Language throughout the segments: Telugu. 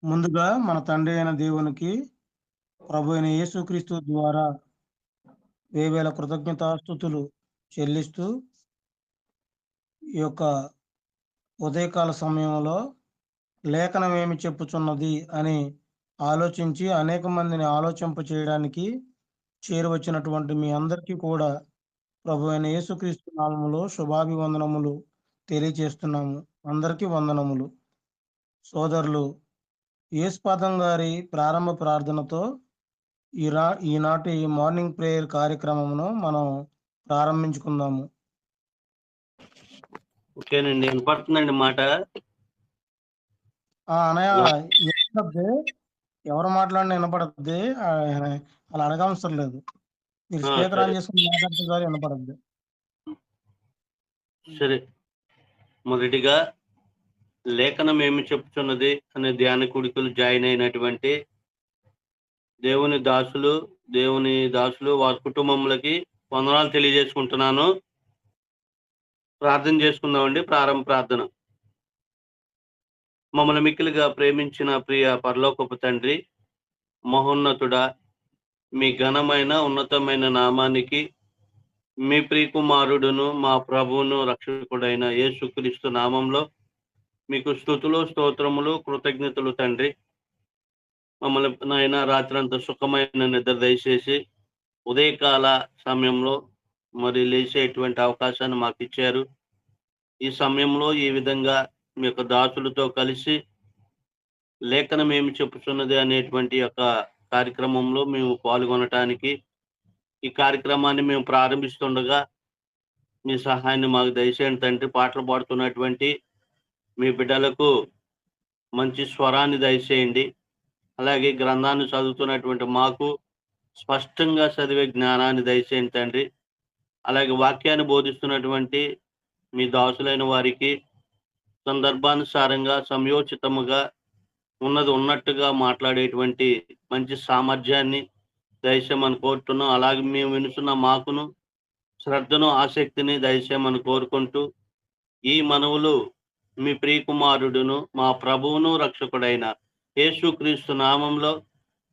ముందుగా మన తండ్రి అయిన దేవునికి, ప్రభు అయిన యేసుక్రీస్తు ద్వారా వేవేల కృతజ్ఞతాస్తుతులు చెల్లిస్తూ, ఈ యొక్క ఉదయకాల సమయంలో లేఖనం ఏమి చెప్పుచున్నది అని ఆలోచించి అనేక మందిని ఆలోచింప చేయడానికి చేరువచ్చినటువంటి మీ అందరికీ కూడా ప్రభు అయిన యేసుక్రీస్తు నామములో శుభాభివందనములు తెలియజేస్తున్నాము. అందరికీ వందనములు. సోదరులు యేసుపాదం గారి ప్రారంభ ప్రార్థనతో ఈనాటి మార్నింగ్ ప్రేయర్ కార్యక్రమమును మనం ప్రారంభించుకుందాము. ఓకేనండి, వినపడుతుందండి మాట. అన్నయ్య వినపడద్ది, ఎవరు మాట్లాడినా వినపడద్ది. అలా అడగవసరం లేదు. మీరు స్పీకర్ ఆన్ చేసుకుని మాట్లాడితే చాలు, వినపడద్ది. సరే, మొదటిగా లేఖనం ఏమి చెప్తున్నది అనే ధ్యాన కుడికలు జాయిన్ అయినటువంటి దేవుని దాసులు వారి కుటుంబములకి వందనాలు తెలియజేసుకుంటున్నాను. ప్రార్థన చేసుకుందామండి. ప్రారంభ ప్రార్థన. మమ్మల్ని మిక్కిలిగా ప్రేమించిన ప్రియ పరలోకపు తండ్రి, మహోన్నతుడా, మీ ఘనమైన ఉన్నతమైన నామానికి, మీ ప్రియకుమారుడును మా ప్రభువును రక్షకుడైన యేసుక్రీస్తు నామంలో మీకు స్తుతులు, స్తోత్రములు, కృతజ్ఞతలు తండ్రి. మమ్మల్ని నాయన రాత్రంతా సుఖమైన నిద్ర దయచేసి ఉదయకాల సమయంలో మరి లేచేటువంటి అవకాశాన్ని మాకు ఇచ్చారు. ఈ సమయంలో ఈ విధంగా మీ యొక్క దాసులతో కలిసి లేఖనం ఏమి చెప్పుచున్నది అనేటువంటి యొక్క కార్యక్రమంలో మేము పాల్గొనటానికి, ఈ కార్యక్రమాన్ని మేము ప్రారంభిస్తుండగా మీ సహాయాన్ని మాకు దయచేయండి తండ్రి. పాటలు పాడుతున్నటువంటి మీ బిడ్డలకు మంచి స్వరాన్ని దయచేయండి. అలాగే గ్రంథాన్ని చదువుతున్నటువంటి మాకు స్పష్టంగా చదివే జ్ఞానాన్ని దయచేయండి తండ్రి. అలాగే వాక్యాన్ని బోధిస్తున్నటువంటి మీ దాసులైన వారికి సందర్భానుసారంగా సమయోచితముగా ఉన్నట్టుగా మాట్లాడేటువంటి మంచి సామర్థ్యాన్ని దయచేయమని కోరుతున్నాం. అలాగే మేము వినుచున్న మాకును శ్రద్ధను, ఆసక్తిని దయచేయమని కోరుకుంటూ, ఈ మనవులు మీ ప్రియకుమారుడును మా ప్రభువును రక్షకుడైన యేసుక్రీస్తు నామంలో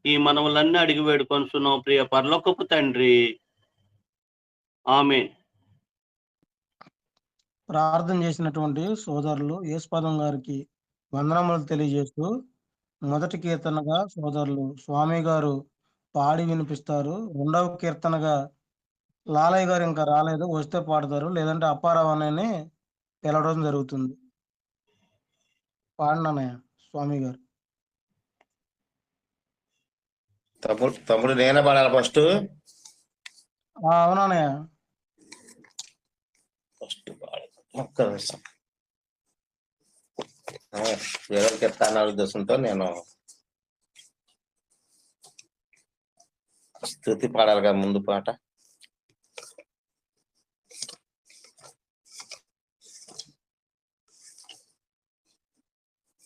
ఈ మనవులన్నీ అడిగి వేడుకొనుచున్నాం ప్రియ పరలోకపు తండ్రి, ఆమేన్. ప్రార్థన చేసినటువంటి సోదరులు యేసుపాదం గారికి వందనములు తెలియజేస్తూ, మొదటి కీర్తనగా సోదరులు స్వామి గారు పాడి వినిపిస్తారు. రెండవ కీర్తనగా లాలయ్య గారు ఇంకా రాలేదు, వస్తే పాడతారు, లేదంటే అప్పారావు అని పిలవడం జరుగుతుంది. పాడినన్నయ్య స్వామి గారు. తమ్ముడు నేనే పాడాలి ఫస్ట్. అవునన్నయ్య, ఫస్ట్ ఒక్క నిమిషం. ఎవరికి ఎత్తాన ఉద్దేశంతో నేను స్తుతి పాడాలి కదా ముందు పాట.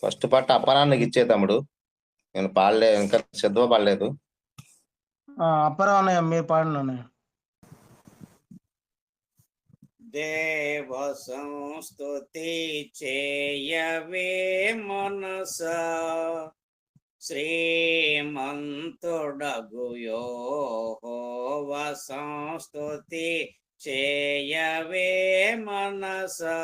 ఫస్ట్ పాట అపరానికి ఇచ్చే తమ్ముడు. నేను పాడలేదు, ఇంకా సిద్ధమ పాడలేదు. అప్పారావు అన్నయ్య మీరు పాడిన అన్నయ్య. దేవ సంస్తుతి చేయవే మనసా, శ్రీమంతుడగు యెహోవా సంస్తుతి చేయవే మనసా.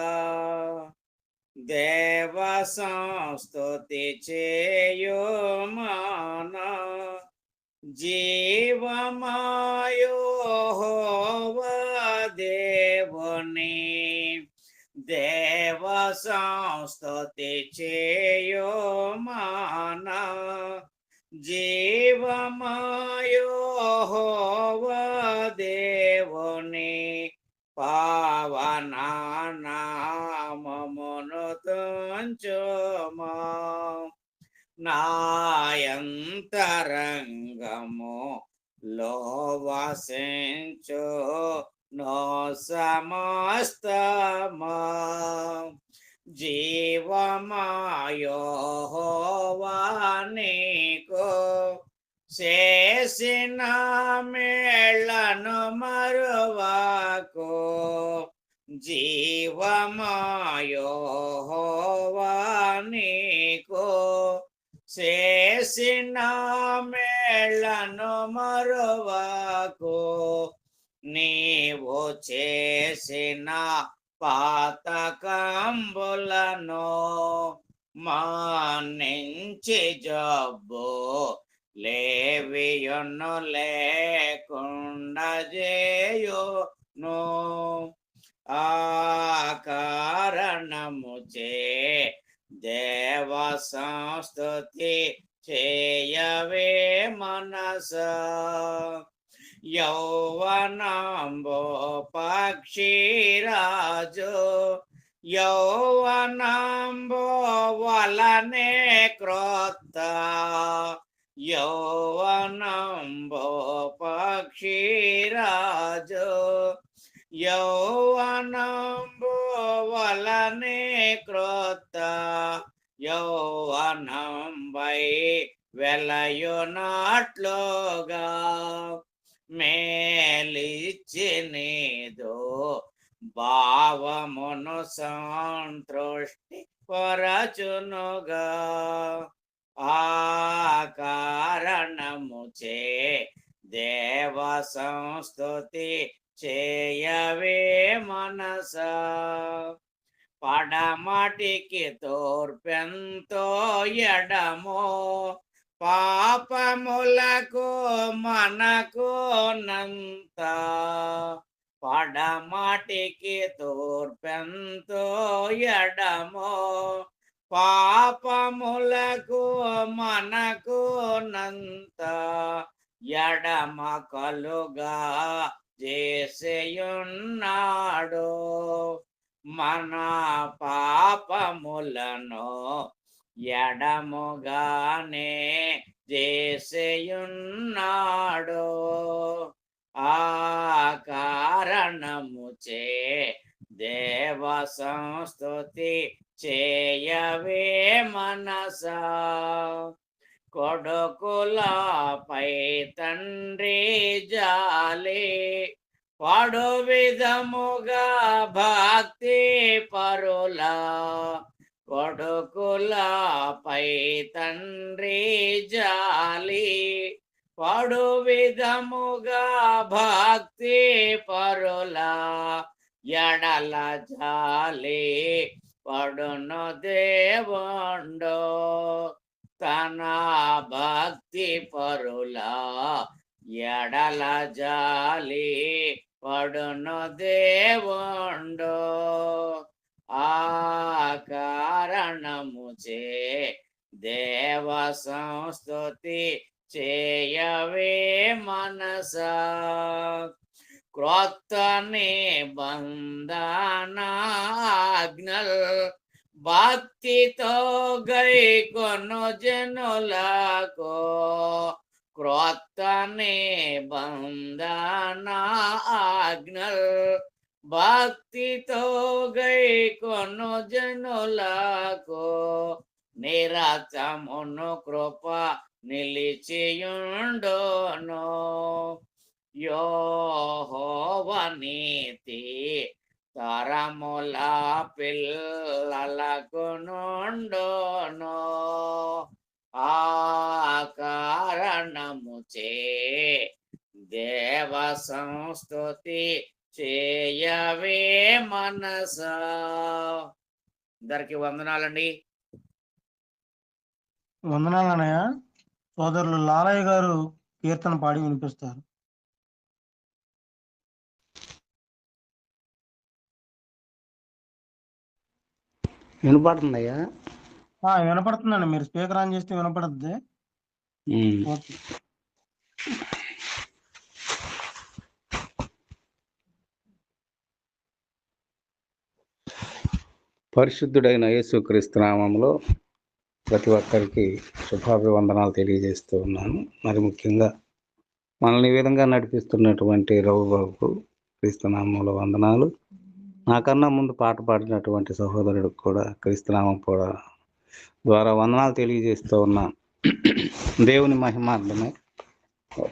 దేవ సంస్తుతి చేయు మానా, జీవమాయోహోవా దేవుని. దేవ సంస్తుతి చేయు మానా, జీవమాయోహోవా దేవుని. పావన నామమును తుంచుమా, నాయంతరంగము లో వసించు నో సమస్తమా. జీవమాయోహోవా నీకు చేసిన మేళ్ళను మరువకు. జీవమాయోహోవా నీకు చేసిన మేళ్ళను మరువకు, నీవు చేసిన పాతకంబులను మానించి జబ్బు లేవియును లేకుండా చేయును. ఆ కారణముచే దేవ సంస్తుతి చేయవే మనస. యౌవనంబో పక్షిరాజు యౌవనంబో వలనే క్రొత్త, యౌవనంబో పక్షిరాజు యౌవనంబో వలనే క్రొత్త, యౌవనంబై వెలయునట్లుగా మేలిచ్చి నీదు భావమును సంతృష్టి పరచునుగా. ఆ కారణముచే దేవ సంస్తుతి చేయవే మనస. పడమటికి తూర్పెంతో ఎడమో పాపములకు మనకు నంత, పడమటికి తూర్పెంతో ఎడమో పాపములకు మనకు నంత, ఎడమ కలుగా చేసేయున్నాడు మన పాపములను ఎడముగానే చేసేయున్నాడు. ఆ కారణముచే దేవ సంస్తుతి చేయవే మనస. కొడుకులపై తండ్రి జాలి పడు విధముగా భక్తి పరుల, కొడుకులపై తండ్రి జాలి పడు విధముగా భక్తి పరుల, ఎడల జాలి పడును దేవుండు తన భక్తి పరుల, ఎడల జాలి పడును దేవుండు. ఆ కారణముచే దేవ సంస్తుతి చేయవే మనస. క్రొత్త నిబంధనాజ్ఞల్ భక్తితో గైకొను జనులకు, క్రొత్త నిబంధనాజ్ఞల్ భక్తితో గైకొను జనులకు, నిరతమును కృప నిలిచియుండును. యెహోవా నీతి తరముల పిల్లలకు నుండును. ఆ కారణముచే దేవ సంస్తుతి చేయవే మనస. అందరికి వందనాలండి. వందనాలు అన్నయ్య. సోదరులు లాలయ్య గారు కీర్తన పాడి వినిపిస్తారు. వినపడుతుందయ్యా? వినపడుతుందండి. మీరు స్పీకర్ ఆన్ చేస్తే వినపడుద్ది. ఓకే. పరిశుద్ధుడైన యేసుక్రీస్తు నామములో ప్రతి ఒక్కరికి శుభాభివందనాలు తెలియజేస్తూ ఉన్నాను. మరి ముఖ్యంగా మనల్ని ఈ విధంగా నడిపిస్తున్నటువంటి రఘుబాబుకు క్రీస్తునామంలో వందనాలు. నాకన్నా ముందు పాట పాడినటువంటి సహోదరుడికి కూడా క్రీస్తునామం కూడా ద్వారా వందనాలు తెలియజేస్తూ ఉన్నాను. దేవుని మహిమార్థమై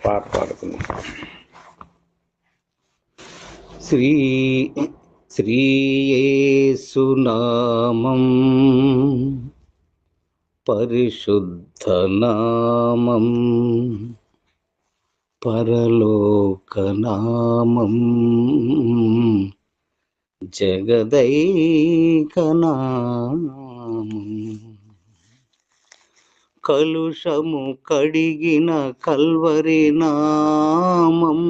పాట పాడుతున్నాం. శ్రీ యేసు నామం పరిశుద్ధ నామం పరలోకనామం జగదైకనామం కలుషము కడిగిన కల్వరి నామం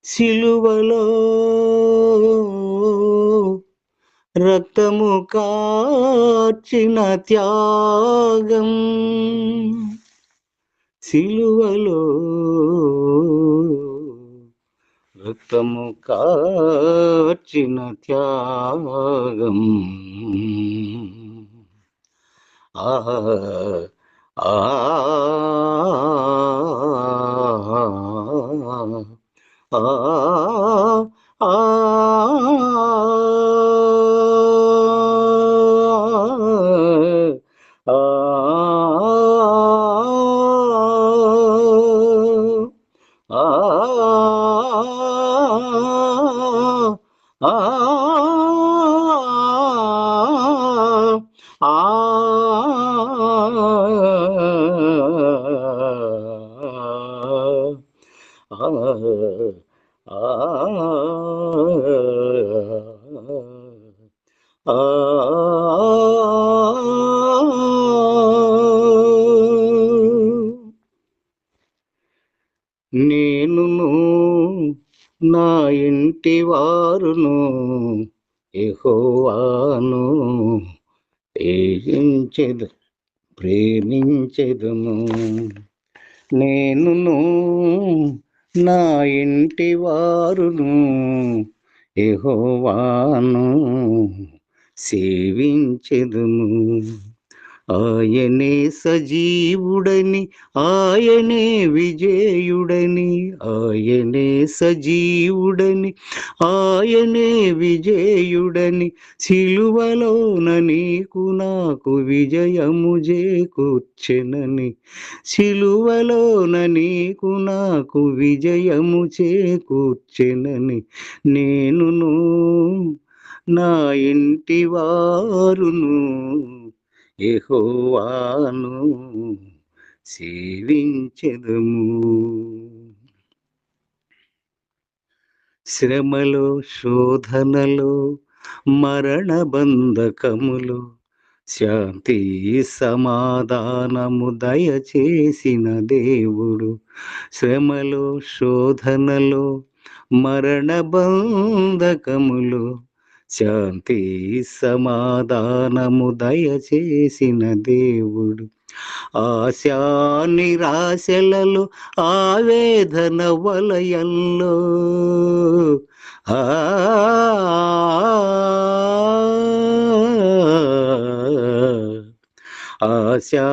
సిలువలో రక్తము కార్చిన త్యాగం సిలువలో రక్తము కార్చిన త్యాగం ఆ ఆ నేనును నా ఇంటి వారును యెహోవాను ప్రేమించెదము నేనును నా ఇంటి వారును యెహోవాను సేవించెదము ఆయనే సజీవుడని ఆయనే విజేయుడని ఆయనే సజీవుడని ఆయనే విజేయుడని సిలువలోన నీకు నాకు విజయము చేకూర్చెనని సిలువలోన నీకు నాకు విజయము చేకూర్చెనని నేనును నా ఇంటి వారును యెహోవాను సేవించెదము శ్రమలో శోధనలో మరణ బంధకములు శాంతి సమాధానము దయచేసిన దేవుడు శ్రమలో శోధనలో మరణ బంధకములు శాంతి సమాధానము దయచేసిన దేవుడు ఆశా నిరాశలలో ఆవేదన వలయంలో ఆశా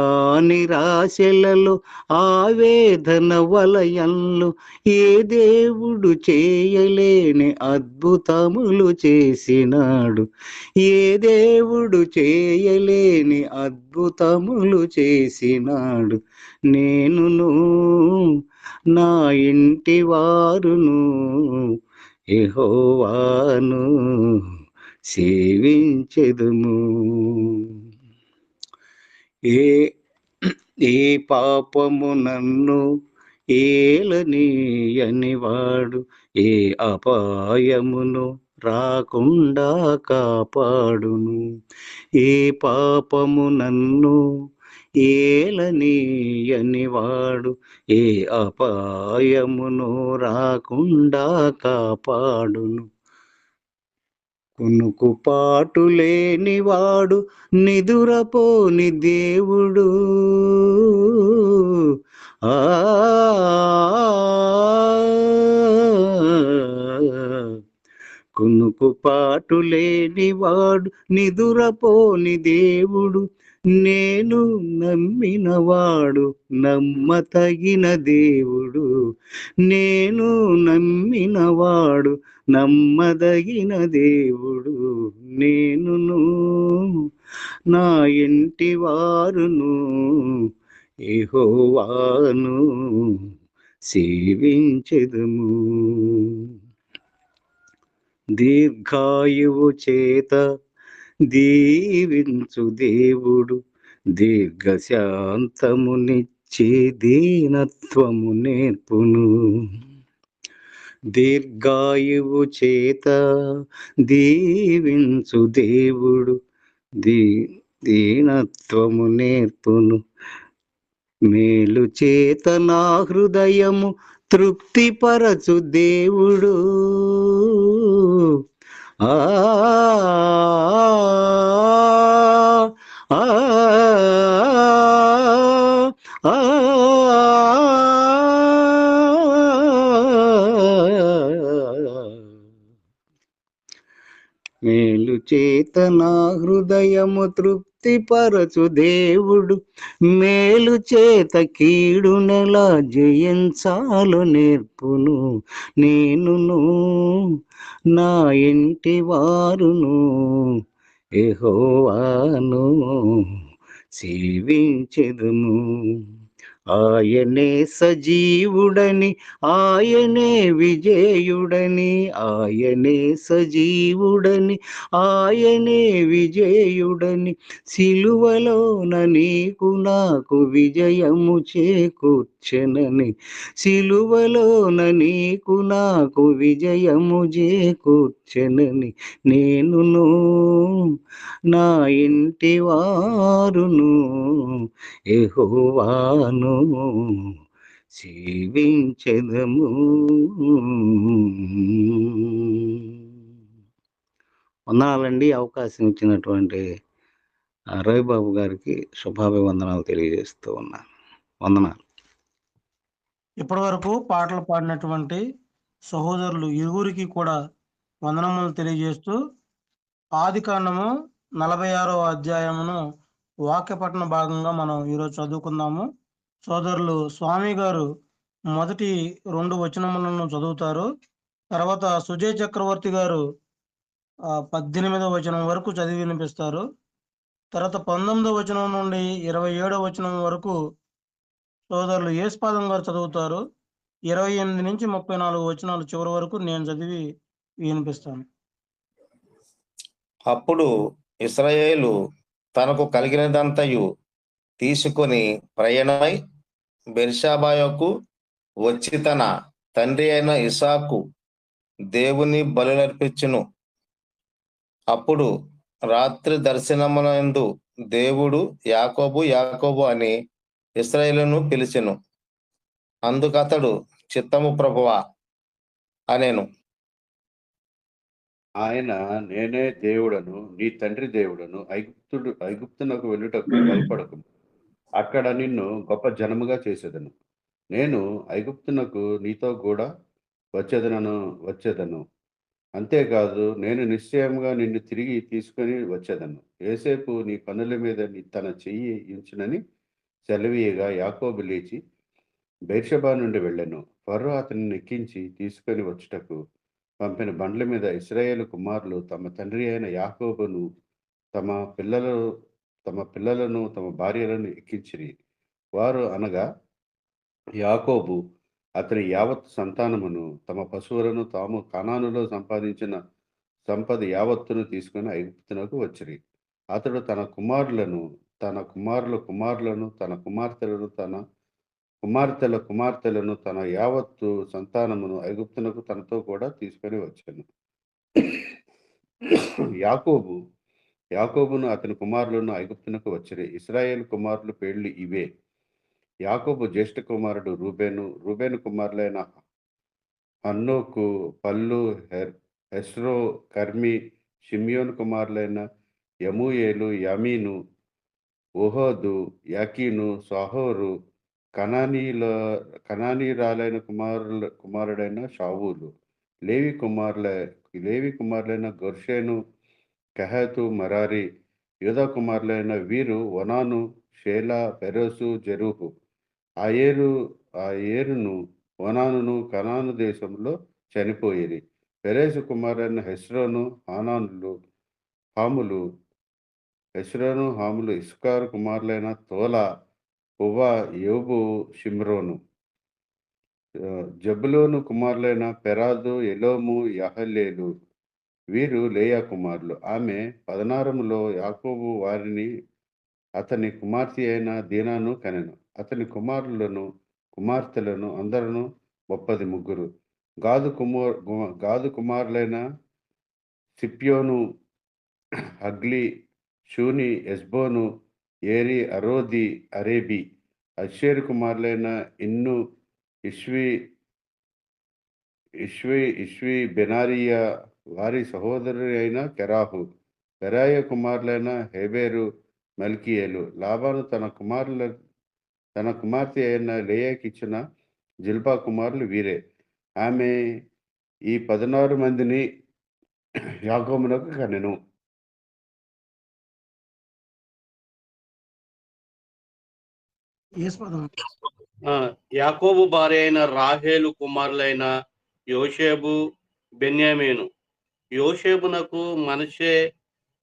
నిరాశలలో ఆవేదన వలయంలో ఏ దేవుడు చేయలేని అద్భుతములు చేసినాడు ఏ దేవుడు చేయలేని అద్భుతములు చేసినాడు నేనును నా ఇంటి వారును యెహోవాను సేవించెదము ఏ పాపము నన్ను ఏలనీయని వాడు ఏ అపాయమును రాకుండా కాపాడును ఏ పాపము నన్ను ఏలనీయని వాడు ఏ అపాయమును రాకుండా కాపాడును కునుకుపాటు లేనివాడు నిదురపోని దేవుడు కునుకుపాటు లేనివాడు నిదురపోని దేవుడు నేను నమ్మినవాడు నమ్మతగిన దేవుడు నేను నమ్మినవాడు నమ్మదగిన దేవుడు నేనును నా ఇంటి వారును యెహోవాను సేవించెదము దీర్ఘాయువు చేత దీవించు దేవుడు దీర్ఘశాంతమునిచ్చే దీనత్వము నేర్పును. దీర్ఘాయువు చేత దీవించు దేవుడు దీనత్వము నేర్పును. మేలు చేత నా హృదయము తృప్తిపరచు దేవుడు. ఆ ఆ ఆ మేలు చేత నా హృదయము తృప్తిపరచు దేవుడు. మేలు చేత కీడునెలా జయించాలో నేర్పును. నేనును నా ఇంటి వారును యెహోవాను సేవించెదము. ఆయనే సజీవుడని, ఆయనే విజేయుడని, ఆయనే సజీవుడని, ఆయనే విజేయుడని, సిలువలోన నీకు నాకు విజయము చేకూర్చెనని, సిలువలోన నీకు నాకు విజయము చేకూర్చెనని, నేనును నా ఇంటి వారును యెహోవాను సేవించెదము. వందనాలండి. అవకాశం ఇచ్చినటువంటి రవిబాబు గారికి శుభాభివందనాలు తెలియజేస్తూ ఉన్నాను. వందనాలు. ఇప్పటి వరకు పాటలు పాడినటువంటి సహోదరులు ఇరువురికి కూడా వందనములు తెలియజేస్తూ ఆదికాండము 46వ అధ్యాయమును వాక్యపఠన భాగంగా మనం ఈరోజు చదువుకుందాము. సోదరులు స్వామి గారు మొదటి 2 వచనములను చదువుతారు. తర్వాత సుజయ్ చక్రవర్తి గారు 18వ వచనం వరకు చదివి వినిపిస్తారు. తర్వాత 19వ వచనం నుండి 27వ వచనం వరకు సోదరులు యేసుపాదం గారు చదువుతారు. 28 నుంచి 34 వచనాలు చివరి వరకు నేను చదివి వినిపిస్తాను. అప్పుడు ఇశ్రాయేలు తనకు కలిగినదంతయు తీసుకొని ప్రయాణమై బెర్షాబాకు వచ్చి తన తండ్రి అయిన ఇసాకు దేవుని బలులర్పించును. అప్పుడు రాత్రి దర్శనమునందు దేవుడు యాకోబు యాకోబు అని ఇశ్రాయేలును పిలిచెను. అందుకతడు చిత్తము ప్రభువా అనేను. ఆయన నేనే దేవుడను, నీ తండ్రి దేవుడను. ఐగుప్తునకు వెళ్ళుటకు భయపడకు, అక్కడ నిన్ను గొప్ప జనముగా చేసేదను. నేను ఐగుప్తునకు నీతో కూడా వచ్చేదను. అంతేకాదు, నేను నిశ్చయముగా నిన్ను తిరిగి తీసుకొని వచ్చేదను. యోసేపు నీ కనుల మీద తన చెయ్యి ఉంచునని సెలవీయగా యాకోబు లేచి బెర్షెబా నుండి వెళ్ళెను. ఫరో అతనిని ఎక్కించి తీసుకొని వచ్చుటకు పంపిన బండ్ల మీద ఇశ్రాయేలు కుమారులు తమ తండ్రి అయిన యాకోబును తమ పిల్లలను తమ భార్యలను ఎక్కించిరి. వారు అనగా యాకోబు అతని యావత్ సంతానమును తమ పశువులను తాము కనానులో సంపాదించిన సంపద యావత్తును తీసుకుని ఐగుప్తునకు వచ్చిరి. అతడు తన కుమారులను తన కుమారులను తన కుమార్తెలను తన యావత్తు సంతానమును ఐగుప్తునకు తనతో కూడా తీసుకొని వచ్చాను. యాకోబును అతని కుమారులను ఐగుప్తునకు వచ్చిరి. ఇశ్రాయేలు కుమారులు పేర్లు ఇవే. యాకోబు జ్యేష్ఠ కుమారుడు రూబేను కుమారులైన హన్నోకు, పల్లు, హెస్రో, కర్మి. షిమ్యోను కుమారులైన యమూయేలు, యామీను, ఓహోదు, యాకీను, సాహోరు. కనానీయురాలైన కుమారుడైన షావూలు. లేవి కుమారులైన గొర్షేను, కహాతు, మరారి. యూదా కుమారులైన వీరు ఒనాను, షేలా, పెరోసు, జెరూహు. ఆ ఏరును ఒనానును కనాను దేశంలో చనిపోయిరి. పెరేసు కుమారులైన హెస్రోను, హాములు. ఇస్కారు కుమారులైన తోలా, పువ్వా, యోబు, షిమ్రోను. జబులోను కుమారులైన పెరాదు, ఎలోము, యహలేలు. వీరు లేయా కుమారులు. ఆమె 16లో యాకోబు వారిని అతని కుమార్తె అయిన దీనాను కనెను. అతని కుమార్తెలను అందరూ 33. గాదు కుమారులైన సిప్యోను, హగ్లీ, షూని, ఎస్బోను, ఏరి, అరోది, అరేబి. అషేరు కుమారులైన ఇన్ను, ఇష్వి, బెనారియా, వారి సహోదరు అయిన కెరాహు. బెరాయ కుమారులైన హెబెరు, మల్కీయేలు. లాబాను తన కుమార్తె అయిన లేయాకిచ్చిన జిల్పా కుమారులు వీరే. ఆమె ఈ 16 మందిని యాకోబునకు కనెను. యాకోబు భార్య అయిన రాహేలు కుమారులైన యోషేబు, బెన్యామీను. యోషేబునకు మనషే,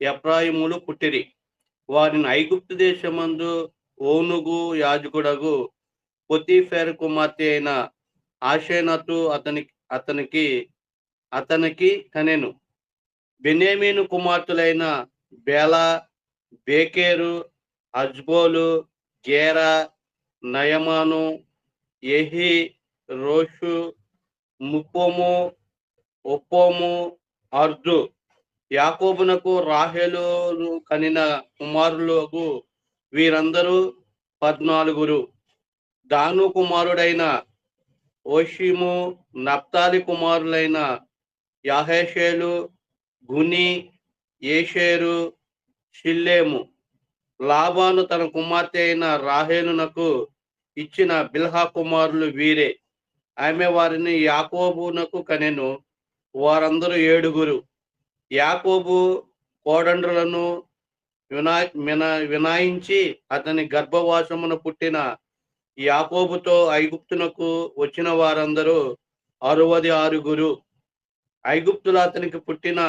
ఎఫ్రాయిములు పుట్టిరి. వారిని ఐగుప్తు దేశమందు ఓనుగు యాజకుడగు పొతీఫెర్ కుమార్తె అయిన ఆషేనతు అతనికి కనెను. బెన్యామీను కుమార్తెలైన బేలా, బేకేరు, అజ్బోలు, గేరా, నయమాను, ఎహి, రోషు, ఒప్పోము, అర్దు. యాకోబునకు రాహేలు కనిన కుమారులకు వీరందరూ 14. దాను కుమారుడైన ఓషిము, నప్తాలి కుమారులైన యాహేషేలు, గుని, ఏషేరు, షిల్లేము. లాబాను తన కుమార్తె అయిన రాహేలునకు ఇచ్చిన బిల్హా కుమారులు వీరే. ఆమె వారిని యాకోబునకు కనెను. వారందరూ 7. యాకోబు కోడండ్రులను వినాయించి అతని గర్భవాసమున పుట్టిన యాకోబుతో ఐగుప్తునకు వచ్చిన వారందరూ 66. ఐగుప్తులో అతనికి పుట్టిన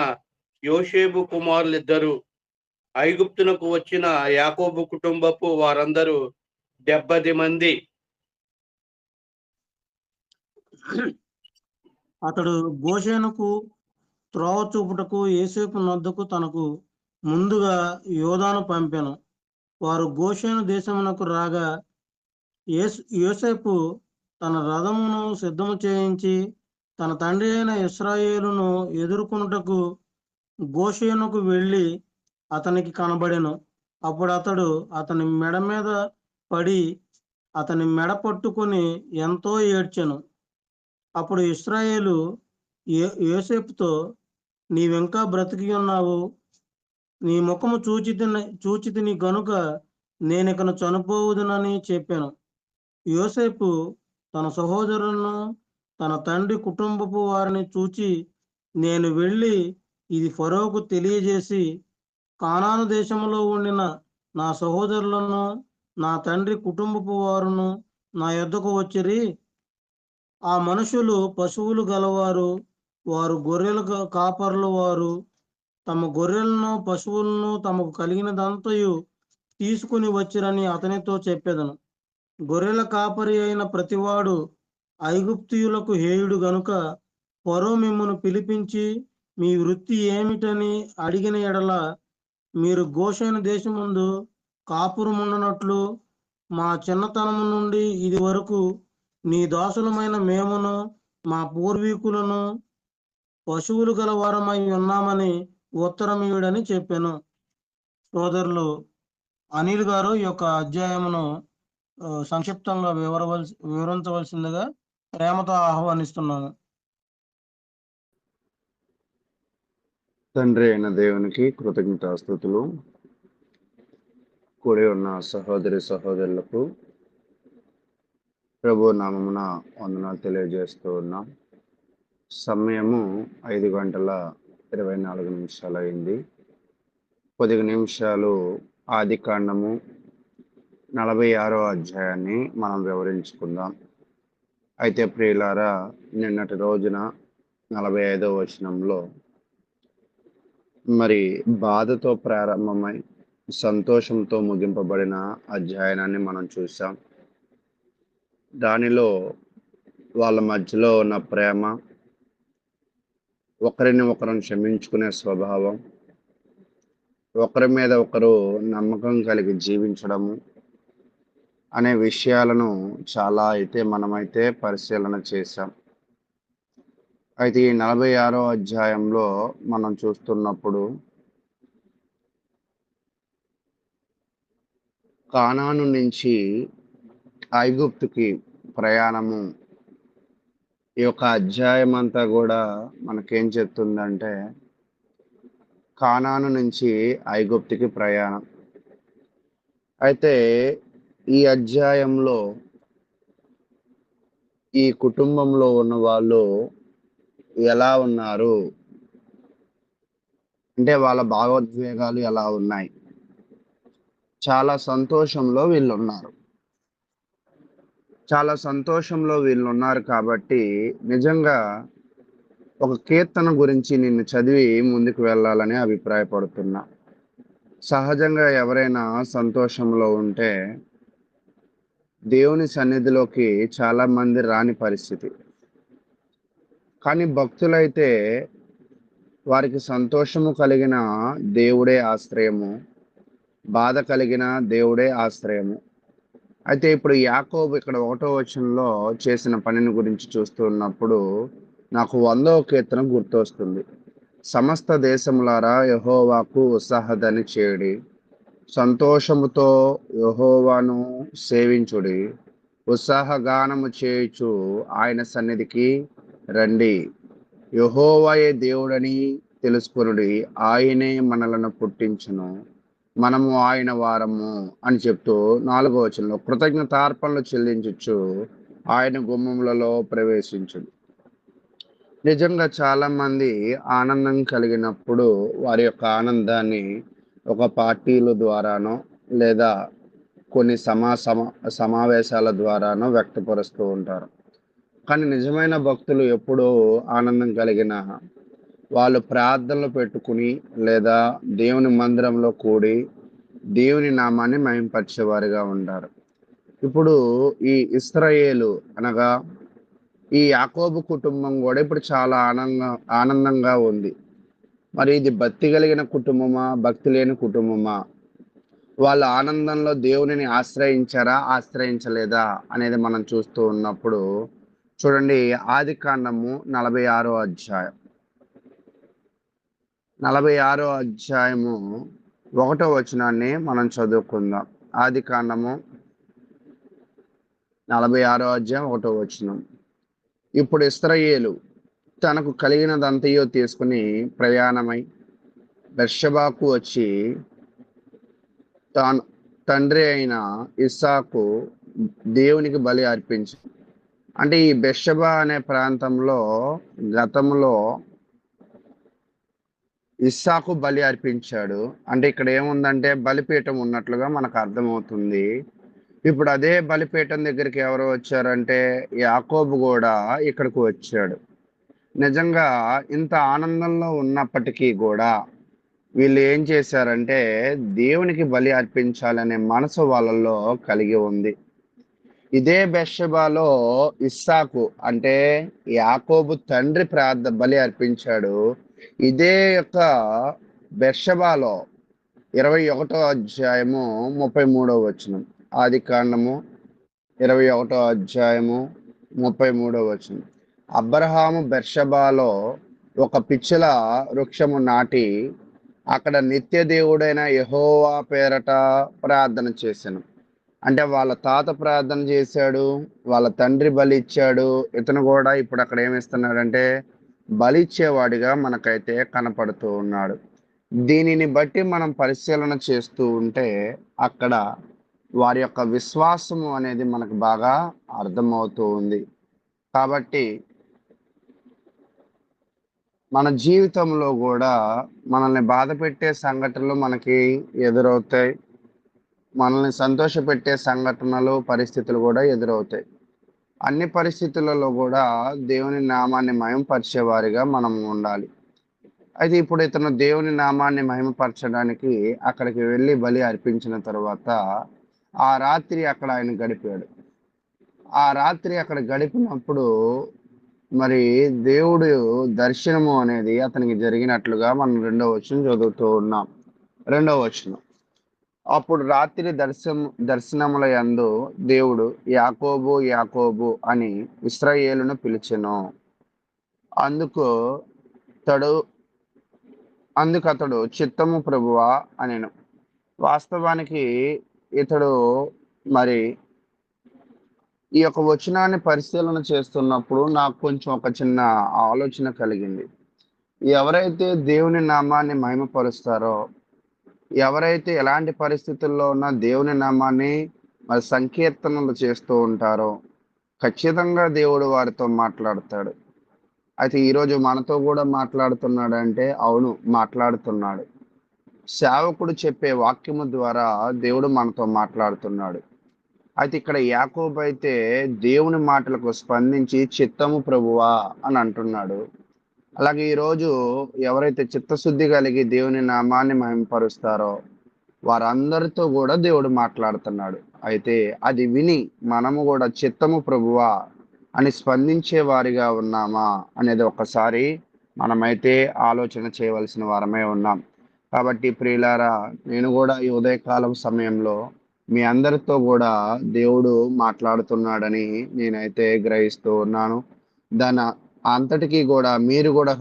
యోషేబు కుమారులిద్దరు. ఐగుప్తునకు వచ్చిన యాకోబు కుటుంబపు వారందరూ 70 మంది. అతడు గోషేనుకు త్రోవ చూపుటకు యోసేపు నొద్దకు తనకు ముందుగా యోధాను పంపెను. వారు గోషేను దేశమునకు రాగా యోసేపు తన రథమును సిద్ధము చేయించి తన తండ్రి అయిన ఇశ్రాయేలును ఎదుర్కొనుటకు గోషేనుకు వెళ్ళి అతనికి కనబడెను. అప్పుడు అతడు అతని మెడ మీద పడి అతని మెడ పట్టుకొని ఎంతో ఏడ్చెను. అప్పుడు ఇశ్రాయేలు యోసేపుతో, నీవింకా బ్రతికి ఉన్నావు, నీ ముఖము చూచితిని గనుక నేనికను చనిపోవుదునని చెప్పాను. యోసేపు తన సహోదరులను తన తండ్రి కుటుంబపు వారిని చూచి, నేను వెళ్ళి ఇది ఫరోకు తెలియజేసి కానాను దేశంలో ఉండిన నా సహోదరులను నా తండ్రి కుటుంబపు వారును నా యొద్దకు వచ్చిరి. ఆ మనుషులు పశువులు గలవారు, వారు గొర్రెల కాపర్లు. వారు తమ గొర్రెలను పశువులను తమకు కలిగినదంతయు తీసుకుని వచ్చిరని అతనితో చెప్పెదను. గొర్రెల కాపరి అయిన ప్రతివాడు ఐగుప్తీయులకు హేయుడు గనుక ఫరో మిమ్మును పిలిపించి మీ వృత్తి ఏమిటని అడిగిన ఎడల మీరు గోషేను దేశమందు కాపురముండునట్లు మా చిన్నతనము నుండి ఇది వరకు నీ దాసులమైన మేమును మా పూర్వీకులను పశువులు గల వారమై ఉన్నామని ఉత్తరమీయుడని చెప్పాను. సోదరులు, అనిల్ గారు ఈ యొక్క అధ్యాయమును సంక్షిప్తంగా వివరించవలసిందిగా ప్రేమతో ఆహ్వానిస్తున్నాను. తండ్రి అయిన దేవునికి కృతజ్ఞతాస్తుతులు. కూడి ఉన్న సహోదరులకు ప్రభు నామమున వందనాలు తెలియజేస్తూ ఉన్నాం. సమయము 5:24 అయింది. 10 నిమిషాలు ఆది కాండము 46వ అధ్యాయాన్ని మనం వివరించుకుందాం. అయితే ప్రియులారా, నిన్నటి రోజున 45వ వచనంలో మరి బాధతో ప్రారంభమై సంతోషంతో ముగింపబడిన అధ్యయనాన్ని మనం చూసాం. దానిలో వాళ్ళ మధ్యలో ఉన్న ప్రేమ, ఒకరిని ఒకరిని క్షమించుకునే స్వభావం, ఒకరి మీద ఒకరు నమ్మకం కలిగి జీవించడము అనే విషయాలను చాలా అయితే మనమైతే పరిశీలన చేశాం. అయితే ఈ 46వ అధ్యాయంలో మనం చూస్తున్నప్పుడు కానాను నుంచి ఐగుప్తుకి ప్రయాణము, ఈ యొక్క అధ్యాయం అంతా కూడా మనకేం చెప్తుందంటే కానాను నుంచి ఐగుప్తుకి ప్రయాణం. అయితే ఈ అధ్యాయంలో ఈ కుటుంబంలో ఉన్న వాళ్ళు ఎలా ఉన్నారు అంటే వాళ్ళ భావోద్వేగాలు ఎలా ఉన్నాయి? చాలా సంతోషంలో వీళ్ళున్నారు. చాలా సంతోషంలో వీళ్ళున్నారు కాబట్టి నిజంగా ఒక కీర్తన గురించి నిన్ను చదివి ముందుకు వెళ్ళాలని అభిప్రాయపడుతున్నా. సహజంగా ఎవరైనా సంతోషంలో ఉంటే దేవుని సన్నిధిలోకి చాలా మంది రాని పరిస్థితి. కానీ భక్తులైతే వారికి సంతోషము కలిగిన దేవుడే ఆశ్రయము, బాధ కలిగిన దేవుడే ఆశ్రయము. అయితే ఇప్పుడు యాకోబు ఇక్కడ 1వ వచనంలో చేసిన పనిని గురించి చూస్తున్నప్పుడు నాకు 100వ కీర్తన గుర్తొస్తుంది. సమస్త దేశములారా యెహోవాకు ఉత్సాహధ్వని చేయుడి, సంతోషముతో యెహోవాను సేవించుడి, ఉత్సాహగానము చేయుచు ఆయన సన్నిధికి రండి. యెహోవాయే దేవుడని తెలుసుకొనుడి, ఆయనే మనలను పుట్టించును, మనము ఆయన వారము అని చెప్తూ 4వ వచనంలో కృతజ్ఞతార్పణలు చెల్లించచ్చు ఆయన గుమ్మములలో ప్రవేశించుడు. నిజంగా చాలా మంది ఆనందం కలిగినప్పుడు వారి యొక్క ఆనందాన్ని ఒక పార్టీల ద్వారానో లేదా కొన్ని సమావేశాల ద్వారానో వ్యక్తపరుస్తూ ఉంటారు. కానీ నిజమైన భక్తులు ఎప్పుడూ ఆనందం కలిగిన వాళ్ళు ప్రార్థనలు పెట్టుకుని లేదా దేవుని మందిరంలో కూడి దేవుని నామాన్ని మహింపరిచేవారుగా ఉంటారు. ఇప్పుడు ఈ ఇశ్రాయేలు అనగా ఈ యాకోబు కుటుంబం కూడా ఇప్పుడు చాలా ఆనందంగా ఉంది. మరి ఇది భక్తి కలిగిన కుటుంబమా, భక్తి లేని కుటుంబమా? వాళ్ళ ఆనందంలో దేవునిని ఆశ్రయించారా, ఆశ్రయించలేదా అనేది మనం చూస్తూ ఉన్నప్పుడు చూడండి, ఆదికాండము 46వ అధ్యాయం 46వ అధ్యాయము 1వ వచనాన్ని మనం చదువుకుందాం. ఆదికాండము 46వ అధ్యాయం 1వ వచనం. ఇప్పుడు ఇశ్రాయేలు తనకు కలిగినదంతయో తీసుకుని ప్రయాణమై బెర్షెబాకు వచ్చి తాను తండ్రి అయిన ఇస్సాకు దేవునికి బలి అర్పించి, అంటే ఈ బెర్షెబా అనే ప్రాంతంలో గతంలో ఇస్సాకు బలి అర్పించాడు. అంటే ఇక్కడ ఏముందంటే బలిపీఠం ఉన్నట్లుగా మనకు అర్థమవుతుంది. ఇప్పుడు అదే బలిపీఠం దగ్గరికి ఎవరు వచ్చారంటే యాకోబు కూడా ఇక్కడికి వచ్చాడు. నిజంగా ఇంత ఆనందంలో ఉన్నప్పటికీ కూడా వీళ్ళు ఏం చేశారంటే దేవునికి బలి అర్పించాలనే మనసు వాళ్ళలో కలిగి ఉంది. ఇదే బెర్షెబాలో ఇస్సాకు అంటే యాకోబు తండ్రి బలి అర్పించాడు. ఇదే యొక్క బెర్షెబాలో 21వ అధ్యాయము 33వ వచనం. ఆదికాండము 21వ అధ్యాయము 33వ వచనం. అబ్రహాము బెర్షెబాలో ఒక పిచ్చుల వృక్షము నాటి అక్కడ నిత్య దేవుడైన యెహోవా పేరట ప్రార్థన చేశాను. అంటే వాళ్ళ తాత ప్రార్థన చేశాడు, వాళ్ళ తండ్రి బలి ఇచ్చాడు. ఇతను కూడా ఇప్పుడు అక్కడ ఏమిస్తున్నాడంటే బలి ఇచ్చేవాడిగా మనకైతే కనపడుతూ ఉన్నాడు. దీనిని బట్టి మనం పరిశీలన చేస్తూ ఉంటే అక్కడ వారి యొక్క విశ్వాసము అనేది మనకు బాగా అర్థమవుతూ ఉంది. కాబట్టి మన జీవితంలో కూడా మనల్ని బాధ పెట్టే సంఘటనలు మనకి ఎదురవుతాయి, మనల్ని సంతోషపెట్టే సంఘటనలు, పరిస్థితులు కూడా ఎదురవుతాయి. అన్ని పరిస్థితులలో కూడా దేవుని నామాన్ని మహిమపరిచేవారిగా మనం ఉండాలి. అయితే ఇప్పుడు ఇతను దేవుని నామాన్ని మహిమపరచడానికి అక్కడికి వెళ్ళి బలి అర్పించిన తర్వాత ఆ రాత్రి అక్కడ ఆయన గడిపాడు. ఆ రాత్రి అక్కడ గడిపినప్పుడు మరి దేవుడు దర్శనము అనేది అతనికి జరిగినట్లుగా మనం 2వ వచనం చదువుతూ ఉన్నాం. 2వ వచనం. అప్పుడు రాత్రి దర్శనముల యందు దేవుడు యాకోబు యాకోబు అని ఇశ్రాయేలును పిలిచెను. అందుకు తడు అందుకతడు చిత్తము ప్రభువా అనెను. వాస్తవానికి ఇతడు మరి ఈ యొక్క వచనాన్ని పరిశీలన చేస్తున్నప్పుడు నాకు కొంచెం ఒక చిన్న ఆలోచన కలిగింది. ఎవరైతే దేవుని నామాన్ని మహిమపరుస్తారో, ఎవరైతే ఎలాంటి పరిస్థితుల్లో ఉన్న దేవుని నామాన్ని మరి సంకీర్తనలు చేస్తూ ఉంటారో, ఖచ్చితంగా దేవుడు వారితో మాట్లాడతాడు. అయితే ఈరోజు మనతో కూడా మాట్లాడుతున్నాడంటే అవును, మాట్లాడుతున్నాడు. సేవకుడు చెప్పే వాక్యము ద్వారా దేవుడు మనతో మాట్లాడుతున్నాడు. అయితే ఇక్కడ యాకోబు అయితే దేవుని మాటలకు స్పందించి చిత్తము ప్రభువా అని అంటున్నాడు. అలాగే ఈరోజు ఎవరైతే చిత్తశుద్ధి కలిగి దేవుని నామాన్ని మహిమపరుస్తారో వారందరితో కూడా దేవుడు మాట్లాడుతున్నాడు. అయితే అది విని మనము కూడా చిత్తము ప్రభువా అని స్పందించే వారిగా ఉన్నామా అనేది ఒకసారి మనమైతే ఆలోచన చేయవలసిన వారమే ఉన్నాం. కాబట్టి ప్రియులారా, నేను కూడా ఈ ఉదయకాలం సమయంలో మీ అందరితో కూడా దేవుడు మాట్లాడుతున్నాడని నేనైతే గ్రహిస్తూ ఉన్నాను. దాని అంతటికీ కూడా మీరు కూడా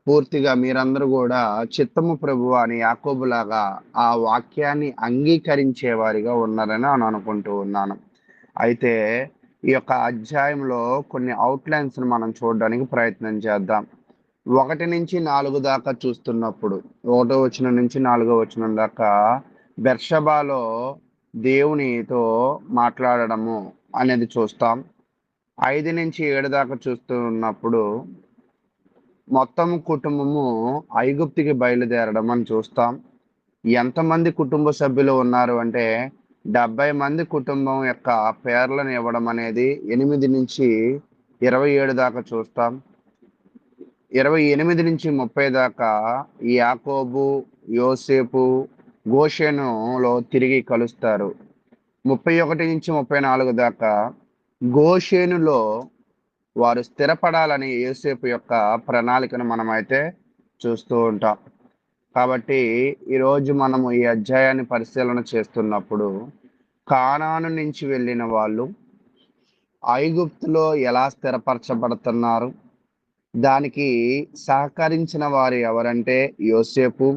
పూర్తిగా మీరందరూ కూడా చిత్తము ప్రభువా అని యాకోబులాగా ఆ వాక్యాన్ని అంగీకరించే వారిగా ఉన్నారని నేను అనుకుంటూ ఉన్నాను. అయితే ఈ యొక్క అధ్యాయంలో కొన్ని అవుట్లైన్స్ మనం చూడడానికి ప్రయత్నం చేద్దాం. 1-4 దాకా చూస్తున్నప్పుడు 1వ వచనం నుంచి 4వ వచనం దాకా బెర్షబాలో దేవునితో మాట్లాడడము అనేది చూస్తాం. 5-7 దాకా చూస్తున్నప్పుడు మొత్తం కుటుంబము ఐగుప్తుకి బయలుదేరడం అని చూస్తాం. ఎంతమంది కుటుంబ సభ్యులు ఉన్నారు అంటే 70 మంది కుటుంబం యొక్క పేర్లను ఇవ్వడం అనేది 8-27 దాకా చూస్తాం. 28-30 దాకా యాకోబు యోసేపు గోషెనులో తిరిగి కలుస్తారు. 31-34 దాకా గోషెనులో వారు స్థిరపడాలని యోసేపు యొక్క ప్రణాళికను మనమైతే చూస్తూ ఉంటాం. కాబట్టి ఈరోజు మనము ఈ అధ్యాయాన్ని పరిశీలన చేస్తున్నప్పుడు కానాను నుంచి వెళ్ళిన వాళ్ళు ఐగుప్తులో ఎలా స్థిరపరచబడుతున్నారు, దానికి సహకరించిన వారు ఎవరంటే యోసేపు.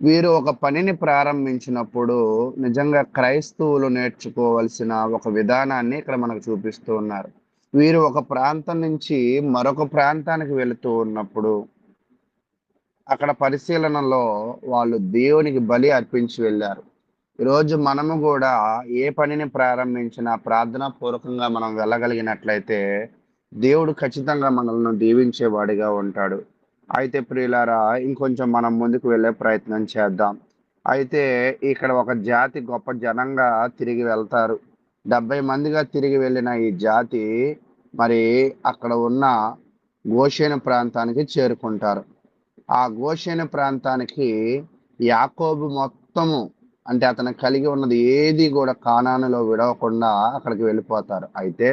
వీరు ఒక పనిని ప్రారంభించినప్పుడు నిజంగా క్రైస్తవులు నేర్చుకోవలసిన ఒక విధానాన్ని ఇక్కడ మనకు చూపిస్తూ ఉన్నారు. వీరు ఒక ప్రాంతం నుంచి మరొక ప్రాంతానికి వెళుతూ ఉన్నప్పుడు అక్కడ పరిశీలనలో వాళ్ళు దేవునికి బలి అర్పించి వెళ్ళారు. ఈరోజు మనము కూడా ఏ పనిని ప్రారంభించినా ప్రార్థనా పూర్వకంగా మనం వెళ్ళగలిగినట్లయితే దేవుడు ఖచ్చితంగా మనల్ని దీవించేవాడిగా ఉంటాడు. అయితే ప్రియులారా, ఇంకొంచెం మనం ముందుకు వెళ్ళే ప్రయత్నం చేద్దాం. అయితే ఇక్కడ ఒక జాతి గొప్ప జనంగా తిరిగి వెళ్తారు. 70 మందిగా తిరిగి వెళ్ళిన ఈ జాతి మరి అక్కడ ఉన్న గోషేను ప్రాంతానికి చేరుకుంటారు. ఆ గోషేను ప్రాంతానికి యాకోబు మొత్తము అంటే అతను కలిగి ఉన్నది ఏది కూడా కానానులో విడవకుండా అక్కడికి వెళ్ళిపోతారు. అయితే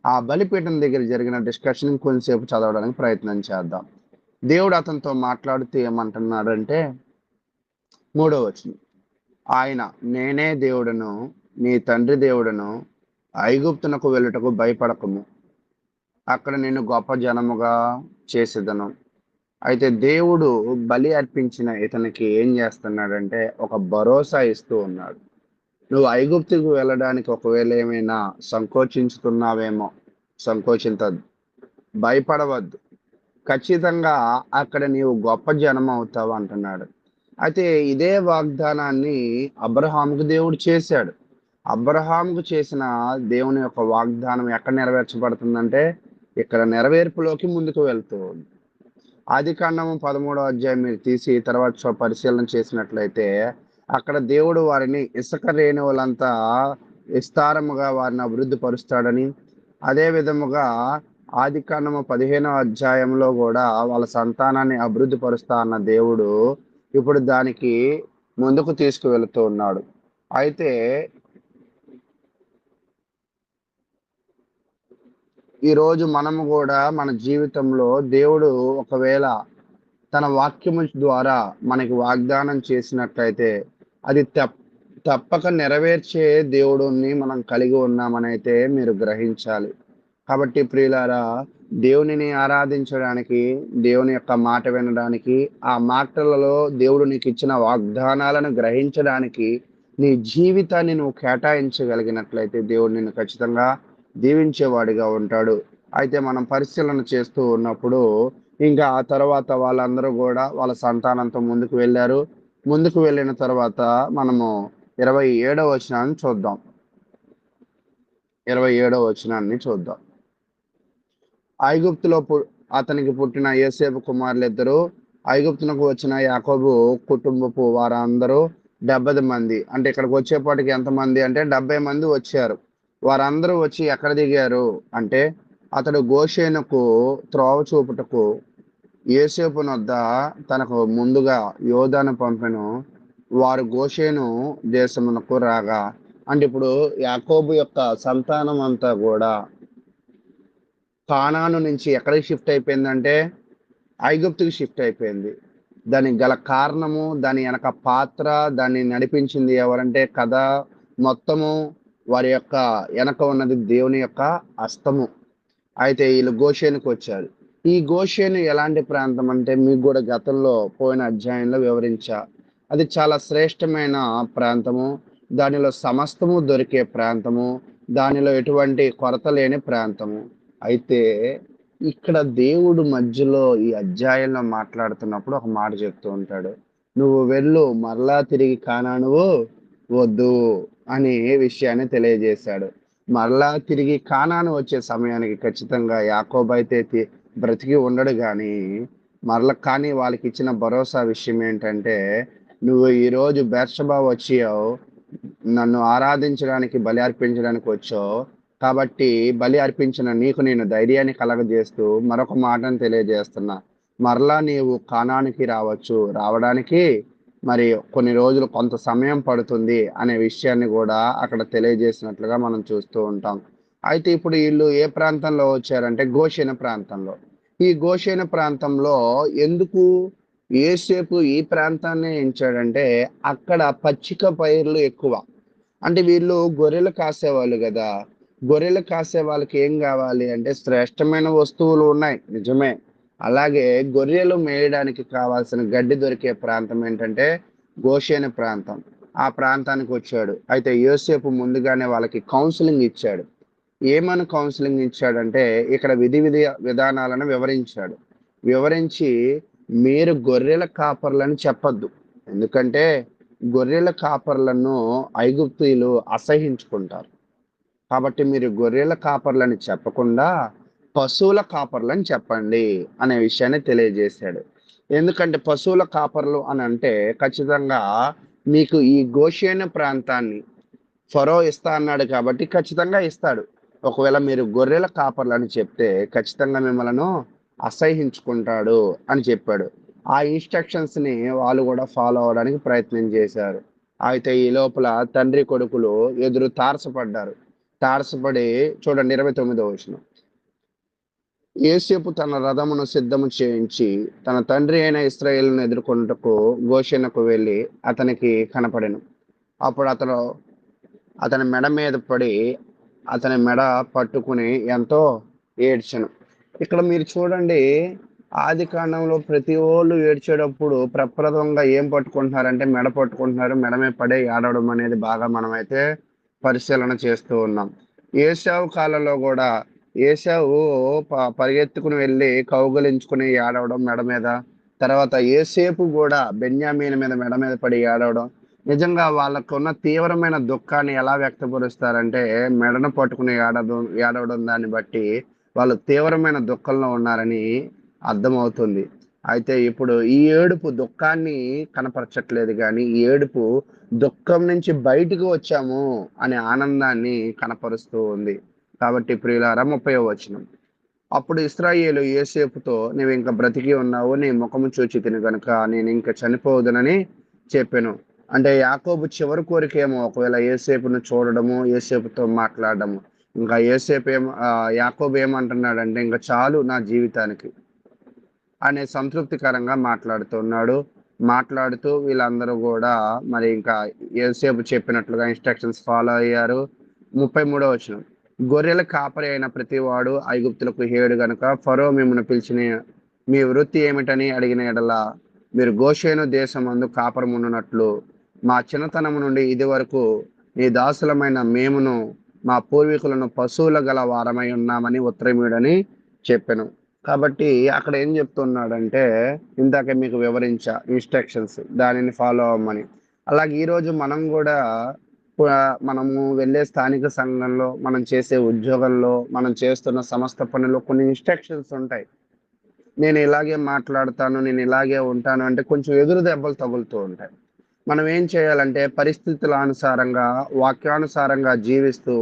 ఆ బలిపీఠం దగ్గర జరిగిన డిస్కషన్ కొంచెంసేపు చదవడానికి ప్రయత్నం చేద్దాం. దేవుడు అతనితో మాట్లాడుతూ ఏమంటున్నాడంటే 3వ వచనం, ఆయన నేనే దేవుడను, నీ తండ్రి దేవుడను, ఐగుప్తునకు వెళ్ళుటకు భయపడకము, అక్కడ నేను గొప్ప జనముగా చేసేదను. అయితే దేవుడు బలి అర్పించిన ఇతనికి ఏం చేస్తున్నాడంటే ఒక భరోసా ఇస్తూ ఉన్నాడు. నువ్వు ఐగుప్తుకు వెళ్ళడానికి ఒకవేళ ఏమైనా సంకోచించుతున్నావేమో, సంకోచించద్దు, భయపడవద్దు, ఖచ్చితంగా అక్కడ నీవు గొప్ప జనం అవుతావు అంటున్నాడు. అయితే ఇదే వాగ్దానాన్ని అబ్రహాముకు దేవుడు చేశాడు. అబ్రహాముకు చేసిన దేవుని యొక్క వాగ్దానం ఎక్కడ నెరవేర్చబడుతుందంటే ఇక్కడ నెరవేర్పులోకి ముందుకు వెళ్తూ ఉంది. ఆదికాండము 13వ అధ్యాయం మీరు తీసి తర్వాత పరిశీలన చేసినట్లయితే అక్కడ దేవుడు వారిని ఇసుక రేణువులంతా విస్తారముగా వారిని అభివృద్ధి పరుస్తాడని, అదే విధముగా ఆదికాండము 15వ అధ్యాయంలో కూడా వాళ్ళ సంతానాన్ని అభివృద్ధి పరుస్తా అన్న దేవుడు ఇప్పుడు దానికి ముందుకు తీసుకువెళుతూ ఉన్నాడు. అయితే ఈరోజు మనము కూడా మన జీవితంలో దేవుడు ఒకవేళ తన వాక్యము ద్వారా మనకి వాగ్దానం చేసినట్లయితే అది తప్పక నెరవేర్చే దేవుడిని మనం కలిగి ఉన్నామనైతే మీరు గ్రహించాలి. కాబట్టి ప్రియులారా, దేవునిని ఆరాధించడానికి, దేవుని యొక్క మాట వినడానికి, ఆ మాటలలో దేవుడు నీకు ఇచ్చిన వాగ్దానాలను గ్రహించడానికి నీ జీవితాన్ని నువ్వు కేటాయించగలిగినట్లయితే దేవుడు నిన్ను ఖచ్చితంగా దీవించేవాడిగా ఉంటాడు. అయితే మనం పరిశీలన చేస్తూ ఉన్నప్పుడు ఇంకా ఆ తర్వాత వాళ్ళందరూ కూడా వాళ్ళ సంతానంతో ముందుకు వెళ్ళారు. ముందుకు వెళ్ళిన తర్వాత మనము 27వ వచనాన్ని చూద్దాం. 27వ వచనాన్ని చూద్దాం. ఐగుప్తులో అతనికి పుట్టిన యోసేపు కుమారులిద్దరూ ఐగుప్తునకు వచ్చిన యాకోబు కుటుంబపు వారందరూ 70 మంది. అంటే ఇక్కడికి వచ్చేపాటికి ఎంతమంది అంటే 70 మంది వచ్చారు. వారందరూ వచ్చి ఎక్కడ దిగారు అంటే అతడు గోషేనుకు త్రోవ చూపుటకు యోసేపు నొద్ద తనకు ముందుగా యోధాను పంపెను. వారు గోషేను దేశమునకు రాగా, అంటే ఇప్పుడు యాకోబు యొక్క సంతానం అంతా కూడా కానాను నుంచి ఎక్కడికి షిఫ్ట్ అయిపోయిందంటే ఐగుప్తుకి షిఫ్ట్ అయిపోయింది. దానికి గల కారణము, దాని వెనక పాత్ర, దాన్ని నడిపించింది ఎవరంటే కథ మొత్తము వారి యొక్క వెనక ఉన్నది దేవుని యొక్క హస్తము. అయితే వీళ్ళు గోషేనుకు వచ్చారు. ఈ గోషేను ఎలాంటి ప్రాంతం అంటే మీకు కూడా గతంలో పోయిన అధ్యాయంలో వివరించా. అది చాలా శ్రేష్టమైన ప్రాంతము, దానిలో సమస్తము దొరికే ప్రాంతము, దానిలో ఎటువంటి కొరత లేని ప్రాంతము. అయితే ఇక్కడ దేవుడు మధ్యలో ఈ అధ్యాయంలో మాట్లాడుతున్నప్పుడు ఒక మాట చెప్తూ ఉంటాడు, నువ్వు వెళ్ళు, మరలా తిరిగి కానానువు వద్దు అనే విషయాన్ని తెలియజేశాడు. మరలా తిరిగి కానాను వచ్చే సమయానికి ఖచ్చితంగా యాకోబు అయితే బ్రతికి ఉండడు. కానీ వాళ్ళకి ఇచ్చిన భరోసా విషయం ఏంటంటే, నువ్వు ఈరోజు బెర్షబా వచ్చావు, నన్ను ఆరాధించడానికి, బలి అర్పించడానికి వచ్చావు కాబట్టి బలి అర్పించిన నీకు నేను ధైర్యాన్ని కలగజేస్తూ మరొక మాటను తెలియజేస్తున్నా. మరలా నీవు కానానికి రావడానికి మరి కొన్ని రోజులు కొంత సమయం పడుతుంది అనే విషయాన్ని కూడా అక్కడ తెలియజేసినట్లుగా మనం చూస్తూ ఉంటాం. అయితే ఇప్పుడు వీళ్ళు ఏ ప్రాంతంలో వచ్చారంటే గోషేను ప్రాంతంలో. ఈ గోషేను ప్రాంతంలో ఎందుకు యోసేపు ఈ ప్రాంతాన్ని ఎంచాడంటే అక్కడ పచ్చిక పైర్లు ఎక్కువ. అంటే వీళ్ళు గొర్రెలు కాసేవాళ్ళు కదా, గొర్రెలు కాసే వాళ్ళకి ఏం కావాలి అంటే శ్రేష్టమైన వస్తువులు ఉన్నాయి నిజమే, అలాగే గొర్రెలు మేయడానికి కావాల్సిన గడ్డి దొరికే ప్రాంతం ఏంటంటే గోషేను ప్రాంతం. ఆ ప్రాంతానికి వచ్చాడు. అయితే యోసేపు ముందుగానే వాళ్ళకి కౌన్సిలింగ్ ఇచ్చాడు. ఏమని కౌన్సిలింగ్ ఇచ్చాడంటే ఇక్కడ విధానాలను వివరించి మీరు గొర్రెల కాపర్లను చెప్పద్దు, ఎందుకంటే గొర్రెల కాపర్లను ఐగుప్తీయులు అసహించుకుంటారు. కాబట్టి మీరు గొర్రెల కాపర్లని చెప్పకుండా పశువుల కాపర్లని చెప్పండి అనే విషయాన్ని తెలియజేశాడు. ఎందుకంటే పశువుల కాపర్లు అని అంటే ఖచ్చితంగా మీకు ఈ గోషేను ప్రాంతాన్ని ఫరో ఇస్తా అన్నాడు కాబట్టి ఖచ్చితంగా ఇస్తాడు. ఒకవేళ మీరు గొర్రెల కాపర్లని చెప్తే ఖచ్చితంగా మిమ్మల్ని అసహించుకుంటాడు అని చెప్పాడు. ఆ ఇన్స్ట్రక్షన్స్ ని వాళ్ళు కూడా ఫాలో అవడానికి ప్రయత్నం చేశారు. అయితే ఈ లోపల తండ్రి కొడుకులు ఎదురు తారసపడి చూడండి 29వ వచనం. యోసేపు తన రథమును సిద్ధము చేయించి తన తండ్రి అయిన ఇశ్రాయేలును ఎదుర్కొనుటకు గోషేనుకు వెళ్ళి అతనికి కనపడెను. అప్పుడు అతని మెడ మీద పడి అతని మెడ పట్టుకుని ఎంతో ఏడ్చెను. ఇక్కడ మీరు చూడండి, ఆది కాండంలో ప్రతి వాళ్ళు ఏడ్చేటప్పుడు ప్రప్రథమంగా ఏం పట్టుకుంటున్నారంటే మెడ పట్టుకుంటున్నారు. మెడ మీద పడే ఏడవడం అనేది బాగా మనమైతే పరిశీలన చేస్తూ ఉన్నాం. ఏశావు కాలంలో కూడా ఏశావు పరిగెత్తుకుని వెళ్ళి కౌగులించుకుని ఏడవడం మెడ మీద. తర్వాత యోసేపు కూడా బెన్యామీను మీద మెడ మీద పడి ఏడవడం. నిజంగా వాళ్ళకు ఉన్న తీవ్రమైన దుఃఖాన్ని ఎలా వ్యక్తపరుస్తారంటే మెడను పట్టుకుని ఏడవడం దాన్ని బట్టి వాళ్ళు తీవ్రమైన దుఃఖంలో ఉన్నారని అర్థమవుతుంది. అయితే ఇప్పుడు ఈ ఏడుపు దుఃఖాన్ని కనపరచట్లేదు, కానీ ఈ ఏడుపు దుఃఖం నుంచి బయటకు వచ్చాము అనే ఆనందాన్ని కనపరుస్తూ ఉంది. కాబట్టి ప్రియులారా 30వ వచనం. అప్పుడు ఇశ్రాయేలు యోసేపుతో, నీవు ఇంకా బ్రతికి ఉన్నావు, నీ ముఖము చూచి తిని కనుక నేను ఇంకా చనిపోవదునని చెప్పాను. అంటే యాకోబు చివరి కోరికేమో ఒకవేళ యోసేపును చూడడము, యోసేపుతో మాట్లాడడము. ఇంకా యాకోబు ఏమంటున్నాడంటే ఇంకా చాలు నా జీవితానికి, అనే సంతృప్తికరంగా మాట్లాడుతూ వీళ్ళందరూ కూడా మరి ఇంకా యేసేపు చెప్పినట్లుగా ఇన్స్ట్రక్షన్స్ ఫాలో అయ్యారు. 33వ వచనం, గొర్రెల కాపరి అయిన ప్రతివాడు ఐగుప్తులకు హేడు గనుక ఫరో మిమ్మల్ని పిలిచిన మీ వృత్తి ఏమిటని అడిగిన ఎడల మీరు గోషేను దేశమందు కాపరమున్నట్లు మా చిన్నతనము నుండి ఇది వరకు నీ దాసులమైన మేమును మా పూర్వీకులను పశువుల గల వారమై ఉన్నామని ఉత్తరమీడని చెప్పాను. కాబట్టి అక్కడ ఏం చెప్తున్నాడంటే, ఇందాక మీకు వివరించా ఇన్స్ట్రక్షన్స్, దానిని ఫాలో అవ్వమని. అలాగే ఈరోజు మనం కూడా మనము వెళ్ళే స్థానిక సంఘంలో, మనం చేసే ఉద్యోగంలో, మనం చేస్తున్న సమస్త పనుల్లో కొన్ని ఇన్స్ట్రక్షన్స్ ఉంటాయి. నేను ఇలాగే మాట్లాడతాను, నేను ఇలాగే ఉంటాను అంటే కొంచెం ఎదురు దెబ్బలు తగులుతూ ఉంటాయి. మనం ఏం చేయాలంటే పరిస్థితుల అనుసారంగా, వాక్యానుసారంగా జీవిస్తూ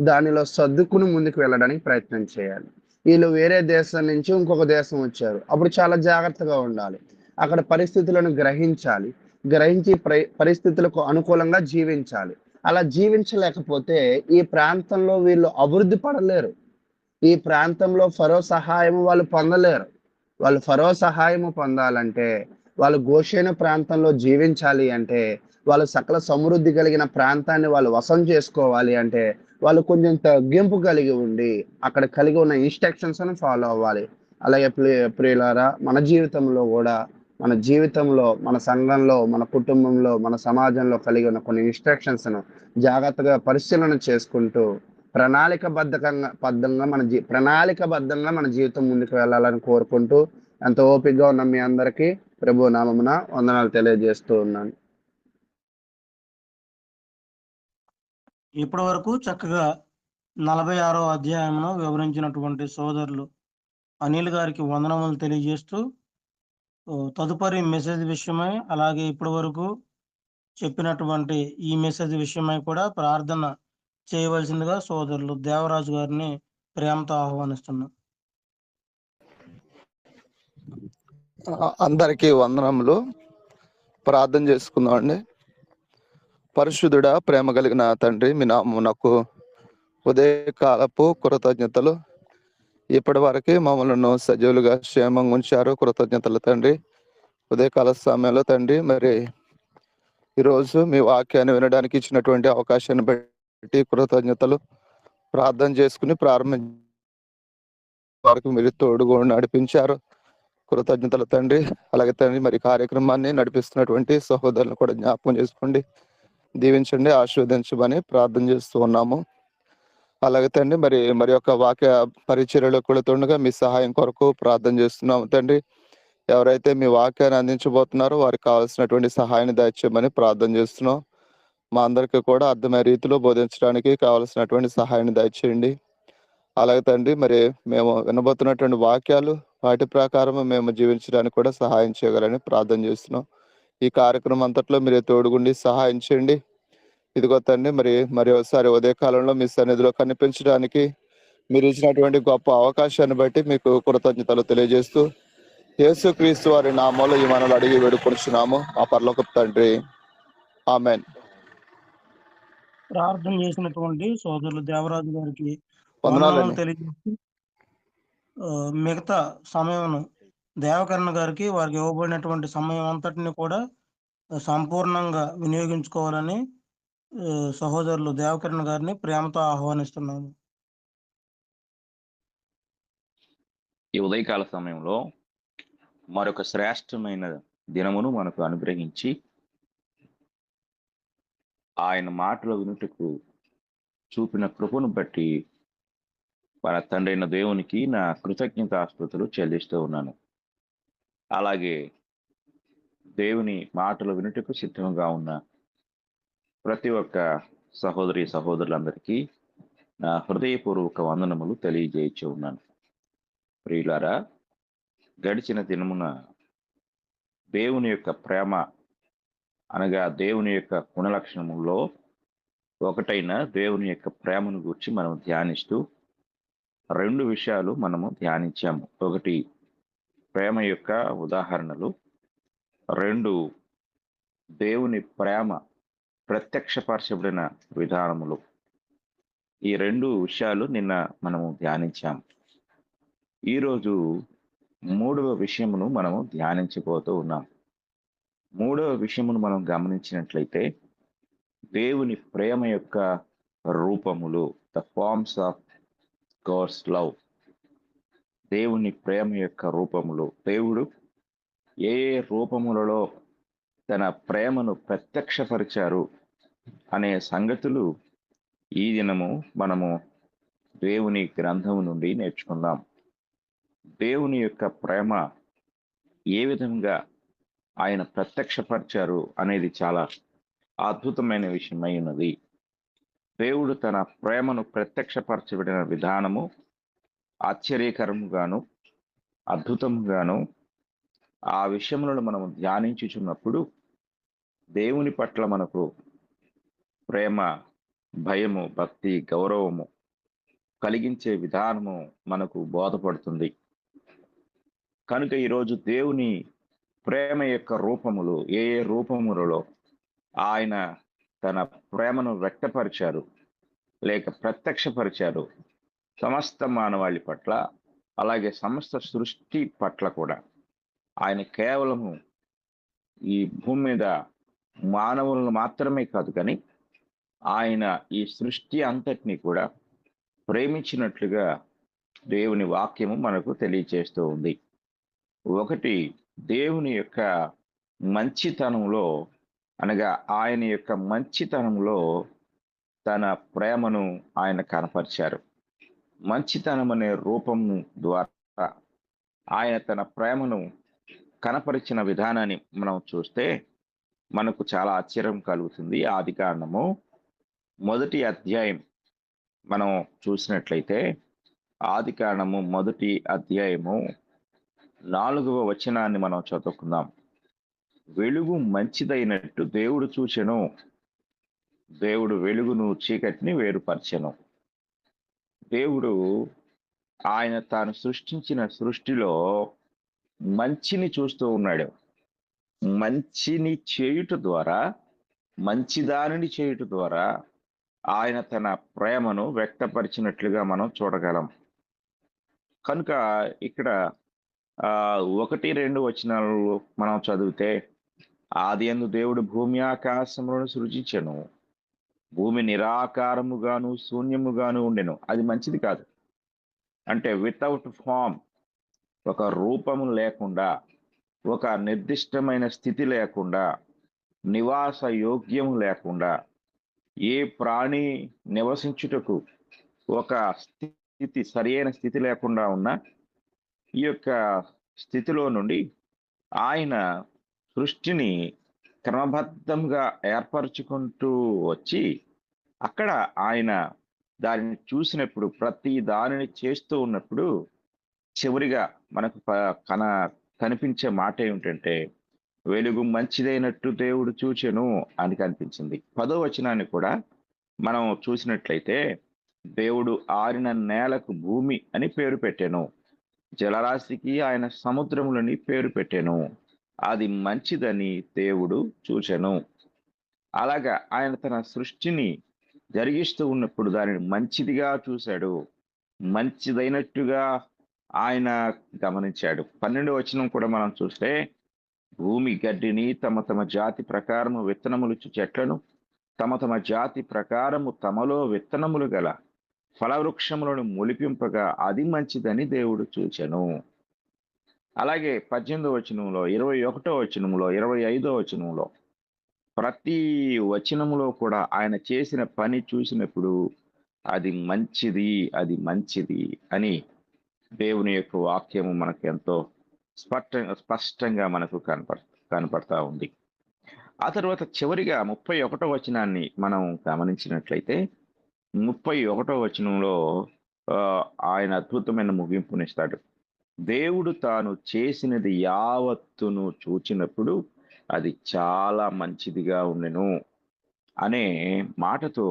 దానిలో సర్దుకుని ముందుకు వెళ్ళడానికి ప్రయత్నం చేయాలి. వీళ్ళు వేరే దేశం నుంచి ఇంకొక దేశం వచ్చారు, అప్పుడు చాలా జాగ్రత్తగా ఉండాలి. అక్కడ పరిస్థితులను గ్రహించి పరిస్థితులకు అనుకూలంగా జీవించాలి. అలా జీవించలేకపోతే ఈ ప్రాంతంలో వీళ్ళు అభివృద్ధి పడలేరు. ఈ ప్రాంతంలో ఫరో సహాయం వాళ్ళు పొందలేరు. వాళ్ళు ఫరో సహాయము పొందాలంటే, వాళ్ళు గోషేను ప్రాంతంలో జీవించాలి అంటే, వాళ్ళు సకల సమృద్ధి కలిగిన ప్రాంతాన్ని వాళ్ళు వశం చేసుకోవాలి అంటే, వాళ్ళు కొంచెం తగ్గింపు కలిగి ఉండి అక్కడ కలిగి ఉన్న ఇన్స్ట్రక్షన్స్ ఫాలో అవ్వాలి. అలాగే ప్రియులారా, మన జీవితంలో కూడా, మన సంఘంలో, మన కుటుంబంలో, మన సమాజంలో కలిగి ఉన్న కొన్ని ఇన్స్ట్రక్షన్స్ను జాగ్రత్తగా పరిశీలన చేసుకుంటూ ప్రణాళికబద్ధంగా మన జీవితం ముందుకు వెళ్ళాలని కోరుకుంటూ, ఎంతో ఓపికగా ఉన్న మీ అందరికీ ప్రభు నామమున వందనాలు తెలియజేస్తూ ఉన్నాను. ఇప్పటి వరకు చక్కగా 46వ అధ్యాయమును వివరించినటువంటి సోదరులు అనిల్ గారికి వందనములు తెలియజేస్తూ, తదుపరి మెసేజ్ విషయమై, అలాగే ఇప్పటి వరకు చెప్పినటువంటి ఈ మెసేజ్ విషయమై కూడా ప్రార్థన చేయవలసిందిగా సోదరులు దేవరాజు గారిని ప్రేమతో ఆహ్వానిస్తున్నాం. అందరికీ వందనములు. ప్రార్థన చేసుకుందామండి. పరిశుద్ధుడా, ప్రేమ కలిగిన తండ్రి, మీ నామమునకు ఉదయకాలపు కృతజ్ఞతలు. ఇప్పటి వరకు మమ్మల్ని సజీవులుగా క్షేమంగా ఉంచారు, కృతజ్ఞతలు తండ్రి. ఉదయకాల సమయంలో తండ్రి, మరి ఈరోజు మీ వాక్యాన్ని వినడానికి ఇచ్చినటువంటి అవకాశాన్ని బట్టి కృతజ్ఞతలు. ప్రార్థన చేసుకుని ప్రారంభించే వరకు మీరు తోడుగా నడిపించారు, కృతజ్ఞతలు తండ్రి. అలాగే తండ్రి, మరి కార్యక్రమాన్ని నడిపిస్తున్నటువంటి సహోదరులను కూడా జ్ఞాపకం చేసుకోండి, దీవించండి, ఆశీర్వదించమని ప్రార్థన చేస్తూ ఉన్నాము. అలాగే తండ్రి, మరి యొక్క వాక్య పరిచర్యలో కూడా తోడుగా మీ సహాయం కొరకు ప్రార్థన చేస్తున్నాము తండ్రి. ఎవరైతే మీ వాక్యాన్ని అందించబోతున్నారో వారికి కావాల్సినటువంటి సహాయాన్ని దయచేయమని ప్రార్థన చేస్తున్నాం. మా అందరికీ కూడా అర్థమయ్యే రీతిలో బోధించడానికి కావాల్సినటువంటి సహాయాన్ని దయచేయండి. అలాగే తండ్రి, మరి మేము వినబోతున్నటువంటి వాక్యాలు, వాటి ప్రకారం మేము జీవించడానికి కూడా సహాయం చేయగలని ప్రార్థన చేస్తున్నాం. ఈ కార్యక్రమం అంతట్లో మీరు తోడుగుండి సహాయం చేయండి. ఇదిగో తండ్రి, మరి ఒకసారి ఉదయకాలంలో మీ సన్నిధిలో కనిపించడానికి మీరు ఇచ్చినటువంటి గొప్ప అవకాశాన్ని బట్టి మీకు కృతజ్ఞతలు తెలియజేస్తూ, యేసుక్రీస్తు వారి నామంలో ఈ మనలు అడిగి వేడుకొనుచున్నాము ఆ పరలోకపు తండ్రి, ఆమేన్. ప్రార్థన చేసినటువంటి సోదరులు దేవరాజు గారికి వందనాలండి. తెలియజేస్తూ, మిగతా సమయం దేవకరణ గారికి, వారికి ఇవ్వబడినటువంటి సమయం అంతటిని కూడా సంపూర్ణంగా వినియోగించుకోవాలని సహోదరులు దేవకరణ గారిని ప్రేమతో ఆహ్వానిస్తున్నాము. ఈ ఉదయకాల సమయంలో మరొక శ్రేష్టమైన దినమును మనకు అనుగ్రహించి, ఆయన మాటలు వినుటకు చూపిన కృపను బట్టి మన తండ్రి అయిన దేవునికి నా కృతజ్ఞతాస్తుతులు చెల్లిస్తూ ఉన్నాను. అలాగే దేవుని మాటలు వినుటకు సిద్ధంగా ఉన్న ప్రతి ఒక్క సహోదరి సహోదరులందరికీ నా హృదయపూర్వక వందనములు తెలియజేయచ్చు ఉన్నాను. ప్రియులారా, గడిచిన దినమున దేవుని యొక్క ప్రేమ అనగా దేవుని యొక్క గుణలక్షణములో ఒకటైన దేవుని యొక్క ప్రేమను గురించి మనం ధ్యానిస్తూ 2 విషయాలు మనము ధ్యానించాము. ఒకటి, ప్రేమ యొక్క ఉదాహరణలు. 2, దేవుని ప్రేమ ప్రత్యక్షపరచబడిన విధానములు. ఈ 2 విషయాలు నిన్న మనము ధ్యానించాము. ఈరోజు మూడవ విషయమును మనము ధ్యానించబోతూ ఉన్నాం. మూడవ విషయమును మనం గమనించినట్లయితే దేవుని ప్రేమ యొక్క రూపములు, the forms of God's love. దేవుని ప్రేమ యొక్క రూపములు, దేవుడు ఏ ఏ రూపములలో తన ప్రేమను ప్రత్యక్షపరిచారు అనే సంగతులు ఈ దినము మనము దేవుని గ్రంథము నుండి నేర్చుకుందాం. దేవుని యొక్క ప్రేమ ఏ విధంగా ఆయన ప్రత్యక్షపరిచారు అనేది చాలా అద్భుతమైన విషయమై ఉన్నది. దేవుడు తన ప్రేమను ప్రత్యక్షపరచబడిన విధానము ఆశ్చర్యకరముగాను అద్భుతముగాను ఆ విషయములను మనము ధ్యానించుచున్నప్పుడు దేవుని పట్ల మనకు ప్రేమ, భయము, భక్తి, గౌరవము కలిగించే విధానము మనకు బోధపడుతుంది. కనుక ఈరోజు దేవుని ప్రేమ యొక్క రూపములు ఏ ఏ రూపములలో ఆయన తన ప్రేమను వ్యక్తపరిచారు లేక ప్రత్యక్షపరిచారు సమస్త మానవాళి పట్ల, అలాగే సమస్త సృష్టి పట్ల కూడా. ఆయన కేవలము ఈ భూమి మీద మానవులను మాత్రమే కాదు, కానీ ఆయన ఈ సృష్టి అంతటినీ కూడా ప్రేమించినట్లుగా దేవుని వాక్యము మనకు తెలియచేస్తూ ఉంది. ఒకటి, దేవుని యొక్క మంచితనంలో, అనగా ఆయన యొక్క మంచితనంలో తన ప్రేమను ఆయన కనపరిచారు. మంచితనం అనే రూపం ద్వారా ఆయన తన ప్రేమను కనపరిచిన విధానాన్ని మనం చూస్తే మనకు చాలా ఆశ్చర్యం కలుగుతుంది. ఆదికాండము 1వ అధ్యాయం మనం చూసినట్లయితే, ఆదికాండము 1వ అధ్యాయము 4వ వచనాన్ని మనం చదువుకుందాం. వెలుగు మంచిదైనట్టు దేవుడు చూచెను, దేవుడు వెలుగును చీకటిని వేరుపరచెను. దేవుడు ఆయన తాను సృష్టించిన సృష్టిలో మంచిని చూస్తూ ఉన్నాడు. మంచిని చేయుట ద్వారా, మంచిదానిని చేయుట ద్వారా ఆయన తన ప్రేమను వ్యక్తపరిచినట్లుగా మనం చూడగలం. కనుక ఇక్కడ 1-2 వచనాలు మనం చదివితే, ఆదియందు దేవుడు భూమి ఆకాశములను సృజించెను, భూమి నిరాకారముగాను శూన్యముగాను ఉండెను. అది మంచిది కాదు. అంటే వితౌట్ ఫామ్, ఒక రూపము లేకుండా, ఒక నిర్దిష్టమైన స్థితి లేకుండా, నివాస యోగ్యము లేకుండా, ఏ ప్రాణి నివసించుటకు ఒక స్థితి, సరైన స్థితి లేకుండా ఉన్న ఈ యొక్క స్థితిలో నుండి ఆయన సృష్టిని క్రమబద్ధంగా ఏర్పరచుకుంటూ వచ్చి, అక్కడ ఆయన దానిని చూసినప్పుడు, ప్రతి దానిని చేస్తూ ఉన్నప్పుడు చివరిగా మనకు కనిపించే మాట ఏమిటంటే, వెలుగు మంచిదైనట్టు దేవుడు చూచెను అని కనిపించింది. 10వ వచనాన్ని కూడా మనం చూసినట్లయితే, దేవుడు ఆరిన నేలకు భూమి అని పేరు పెట్టెను, జలరాశికి ఆయన సముద్రములని పేరు పెట్టెను, అది మంచిదని దేవుడు చూచెను. అలాగా ఆయన తన సృష్టిని జరిగిస్తూ ఉన్నప్పుడు దానిని మంచిదిగా చూశాడు, మంచిదైనట్టుగా ఆయన గమనించాడు. 12వ వచనం కూడా మనం చూస్తే, భూమి గడ్డిని తమ తమ జాతి ప్రకారము విత్తనములు చెట్లను, తమ తమ జాతి ప్రకారము తమలో విత్తనములు గల ఫలవృక్షములను మొలిపింపగా అది మంచిదని దేవుడు చూచెను. అలాగే 18వ వచనంలో, 21వ వచనంలో, 25వ వచనంలో, ప్రతి వచనములో కూడా ఆయన చేసిన పని చూసినప్పుడు అది మంచిది, అది మంచిది అని దేవుని యొక్క వాక్యము మనకు ఎంతో స్పష్టంగా మనకు కనపడతా ఉంది. ఆ తర్వాత చివరిగా 31వ వచనాన్ని మనం గమనించినట్లయితే, 31వ వచనంలో ఆయన అద్భుతమైన ముగింపునిస్తాడు. దేవుడు తాను చేసినది యావత్తును చూచినప్పుడు అది చాలా మంచిదిగా ఉండెను అనే మాటతో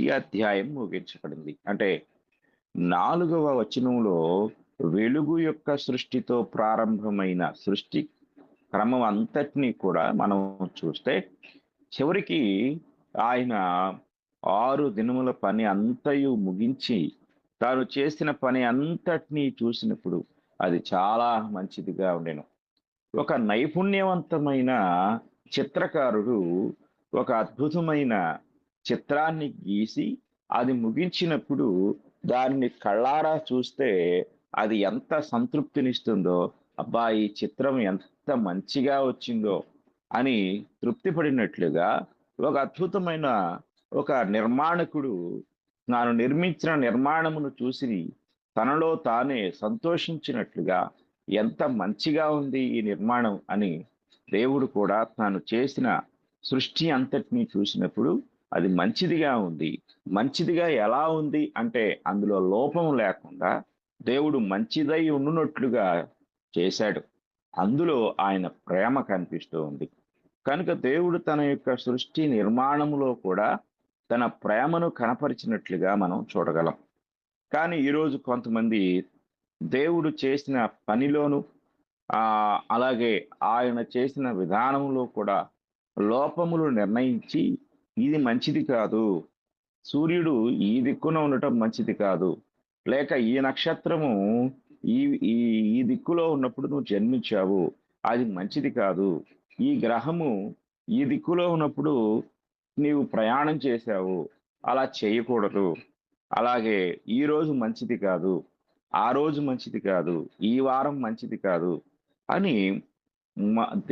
ఈ అధ్యాయం ముగించబడింది. అంటే 4వ వచనంలో వెలుగు యొక్క సృష్టితో ప్రారంభమైన సృష్టి క్రమం అంతటినీ కూడా మనం చూస్తే, చివరికి ఆయన 6 దినముల పని అంతయు ముగించి తాను చేసిన పని అంతటినీ చూసినప్పుడు అది చాలా మంచిదిగా ఉండెను. ఒక నైపుణ్యవంతమైన చిత్రకారుడు ఒక అద్భుతమైన చిత్రాన్ని గీసి అది ముగించినప్పుడు దానిని కళ్ళారా చూస్తే అది ఎంత సంతృప్తినిస్తుందో, అబ్బా ఈ చిత్రం ఎంత మంచిగా వచ్చిందో అని తృప్తి పడినట్లుగా ఒక అద్భుతమైన ఒక నిర్మాణకుడు తాను నిర్మించిన నిర్మాణమును చూసి తనలో తానే సంతోషించినట్లుగా ఎంత మంచిగా ఉంది ఈ నిర్మాణం అని దేవుడు కూడా తాను చేసిన సృష్టి అంతటినీ చూసినప్పుడు అది మంచిదిగా ఉంది. మంచిదిగా ఎలా ఉంది అంటే అందులో లోపం లేకుండా దేవుడు మంచిదై ఉండునట్లుగా చేశాడు. అందులో ఆయన ప్రేమ కనిపిస్తూ ఉంది. కనుక దేవుడు తన యొక్క సృష్టి నిర్మాణములో కూడా తన ప్రేమను కనపరిచినట్లుగా మనం చూడగలం. కానీ ఈరోజు కొంతమంది దేవుడు చేసిన పనిలోను అలాగే ఆయన చేసిన విధానంలో కూడా లోపములు నిర్ణయించి ఇది మంచిది కాదు, సూర్యుడు ఈ దిక్కున ఉండటం మంచిది కాదు, లేక ఈ నక్షత్రము ఈ ఈ ఈ దిక్కులో ఉన్నప్పుడు నువ్వు జన్మించావు, అది మంచిది కాదు, ఈ గ్రహము ఈ దిక్కులో ఉన్నప్పుడు నీవు ప్రయాణం చేశావు, అలా చేయకూడదు, అలాగే ఈ రోజు మంచిది కాదు, ఆ రోజు మంచిది కాదు, ఈ వారం మంచిది కాదు అని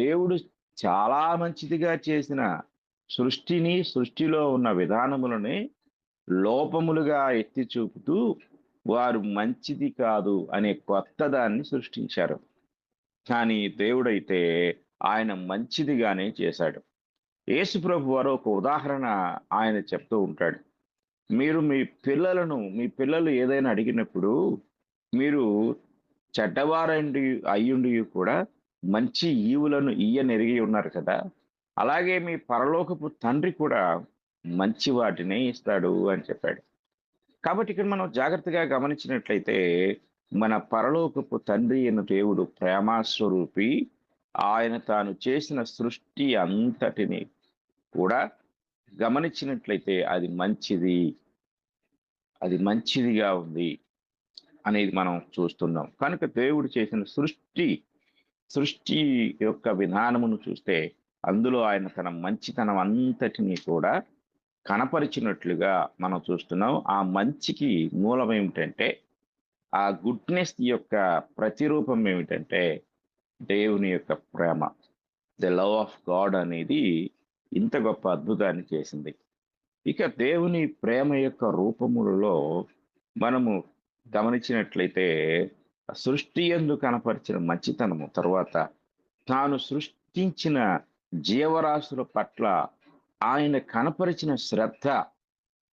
దేవుడు చాలా మంచిదిగా చేసిన సృష్టిని, సృష్టిలో ఉన్న విధానములని లోపములుగా ఎత్తి చూపుతూ వారు మంచిది కాదు అనే కొత్త దాన్ని సృష్టించారు. కానీ దేవుడైతే ఆయన మంచిదిగానే చేశాడు. యేసు ప్రభు వారు ఒక ఉదాహరణ ఆయన చెప్తూ ఉంటాడు. మీరు మీ పిల్లలు ఏదైనా అడిగినప్పుడు మీరు చెడ్డవారండి అయ్యుండి కూడా మంచి ఈవులను ఇయ్యనెరిగి ఉన్నారు కదా, అలాగే మీ పరలోకపు తండ్రి కూడా మంచి వాటినే ఇస్తాడు అని చెప్పాడు. కాబట్టి ఇక్కడ మనం జాగ్రత్తగా గమనించినట్లయితే మన పరలోకపు తండ్రి అయిన దేవుడు ప్రేమాస్వరూపి. ఆయన తాను చేసిన సృష్టి అంతటిని కూడా గమనించినట్లయితే అది మంచిదిగా ఉంది అనేది మనం చూస్తున్నాం. కనుక దేవుడు చేసిన సృష్టి యొక్క విధానమును చూస్తే అందులో ఆయన తన మంచితనం అంతటినీ కూడా కనపరిచినట్లుగా మనం చూస్తున్నాం. ఆ మంచికి మూలం ఏమిటంటే, ఆ గుడ్నెస్ యొక్క ప్రతిరూపం ఏమిటంటే దేవుని యొక్క ప్రేమ. ద లవ్ ఆఫ్ గాడ్ అనేది ఇంత గొప్ప అద్భుతాన్ని చేసింది. ఇక దేవుని ప్రేమ యొక్క రూపములలో మనము గమనించినట్లయితే సృష్టి యందు కనపరిచిన మంచితనము, తర్వాత తాను సృష్టించిన జీవరాశుల పట్ల ఆయన కనపరిచిన శ్రద్ధ,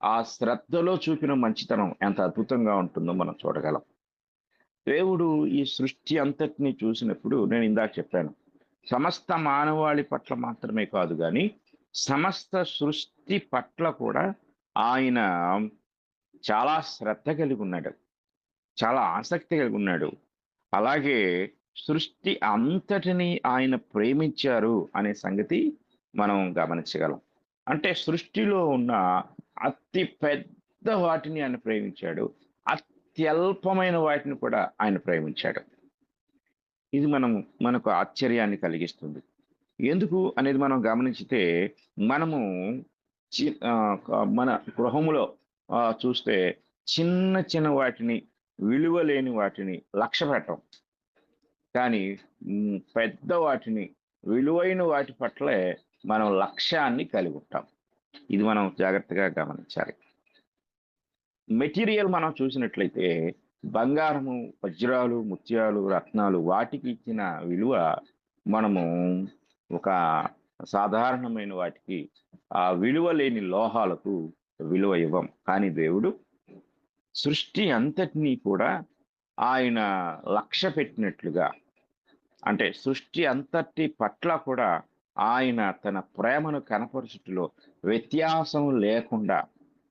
ఆ శ్రద్ధలో చూపిన మంచితనం ఎంత అద్భుతంగా ఉంటుందో మనం చూడగలం. దేవుడు ఈ సృష్టి అంతటినీ చూసినప్పుడు నేను ఇందాక చెప్పాను, సమస్త మానవాళి పట్ల మాత్రమే కాదు కానీ సమస్త సృష్టి పట్ల కూడా ఆయన చాలా శ్రద్ధ కలిగి ఉన్నాడు, చాలా ఆసక్తి కలిగి ఉన్నాడు. అలాగే సృష్టి అంతటిని ఆయన ప్రేమించారు అనే సంగతి మనం గమనించగలం. అంటే సృష్టిలో ఉన్న అతి పెద్ద వాటిని ఆయన ప్రేమించాడు, అత్యల్పమైన వాటిని కూడా ఆయన ప్రేమించాడు. ఇది మనకు ఆశ్చర్యాన్ని కలిగిస్తుంది. ఎందుకు అనేది మనం గమనించితే మనము మన గృహములో చూస్తే చిన్న చిన్న వాటిని, విలువ లేని వాటిని లక్ష్య పెట్టం, కానీ పెద్ద వాటిని, విలువైన వాటి పట్లే మనం లక్ష్యాన్ని కలిగి ఉంటాం. ఇది మనం జాగ్రత్తగా గమనించాలి. మెటీరియల్ మనం చూసినట్లయితే బంగారము, వజ్రాలు, ముత్యాలు, రత్నాలు వాటికి ఇచ్చిన విలువ మనము ఒక సాధారణమైన వాటికి, ఆ విలువ లేని లోహాలకు విలువ ఇవ్వం. కానీ దేవుడు సృష్టి అంతటినీ కూడా ఆయన లక్ష్య పెట్టినట్లుగా, అంటే సృష్టి అంతటి పట్ల కూడా ఆయన తన ప్రేమను కనపరచుటలో వ్యత్యాసం లేకుండా,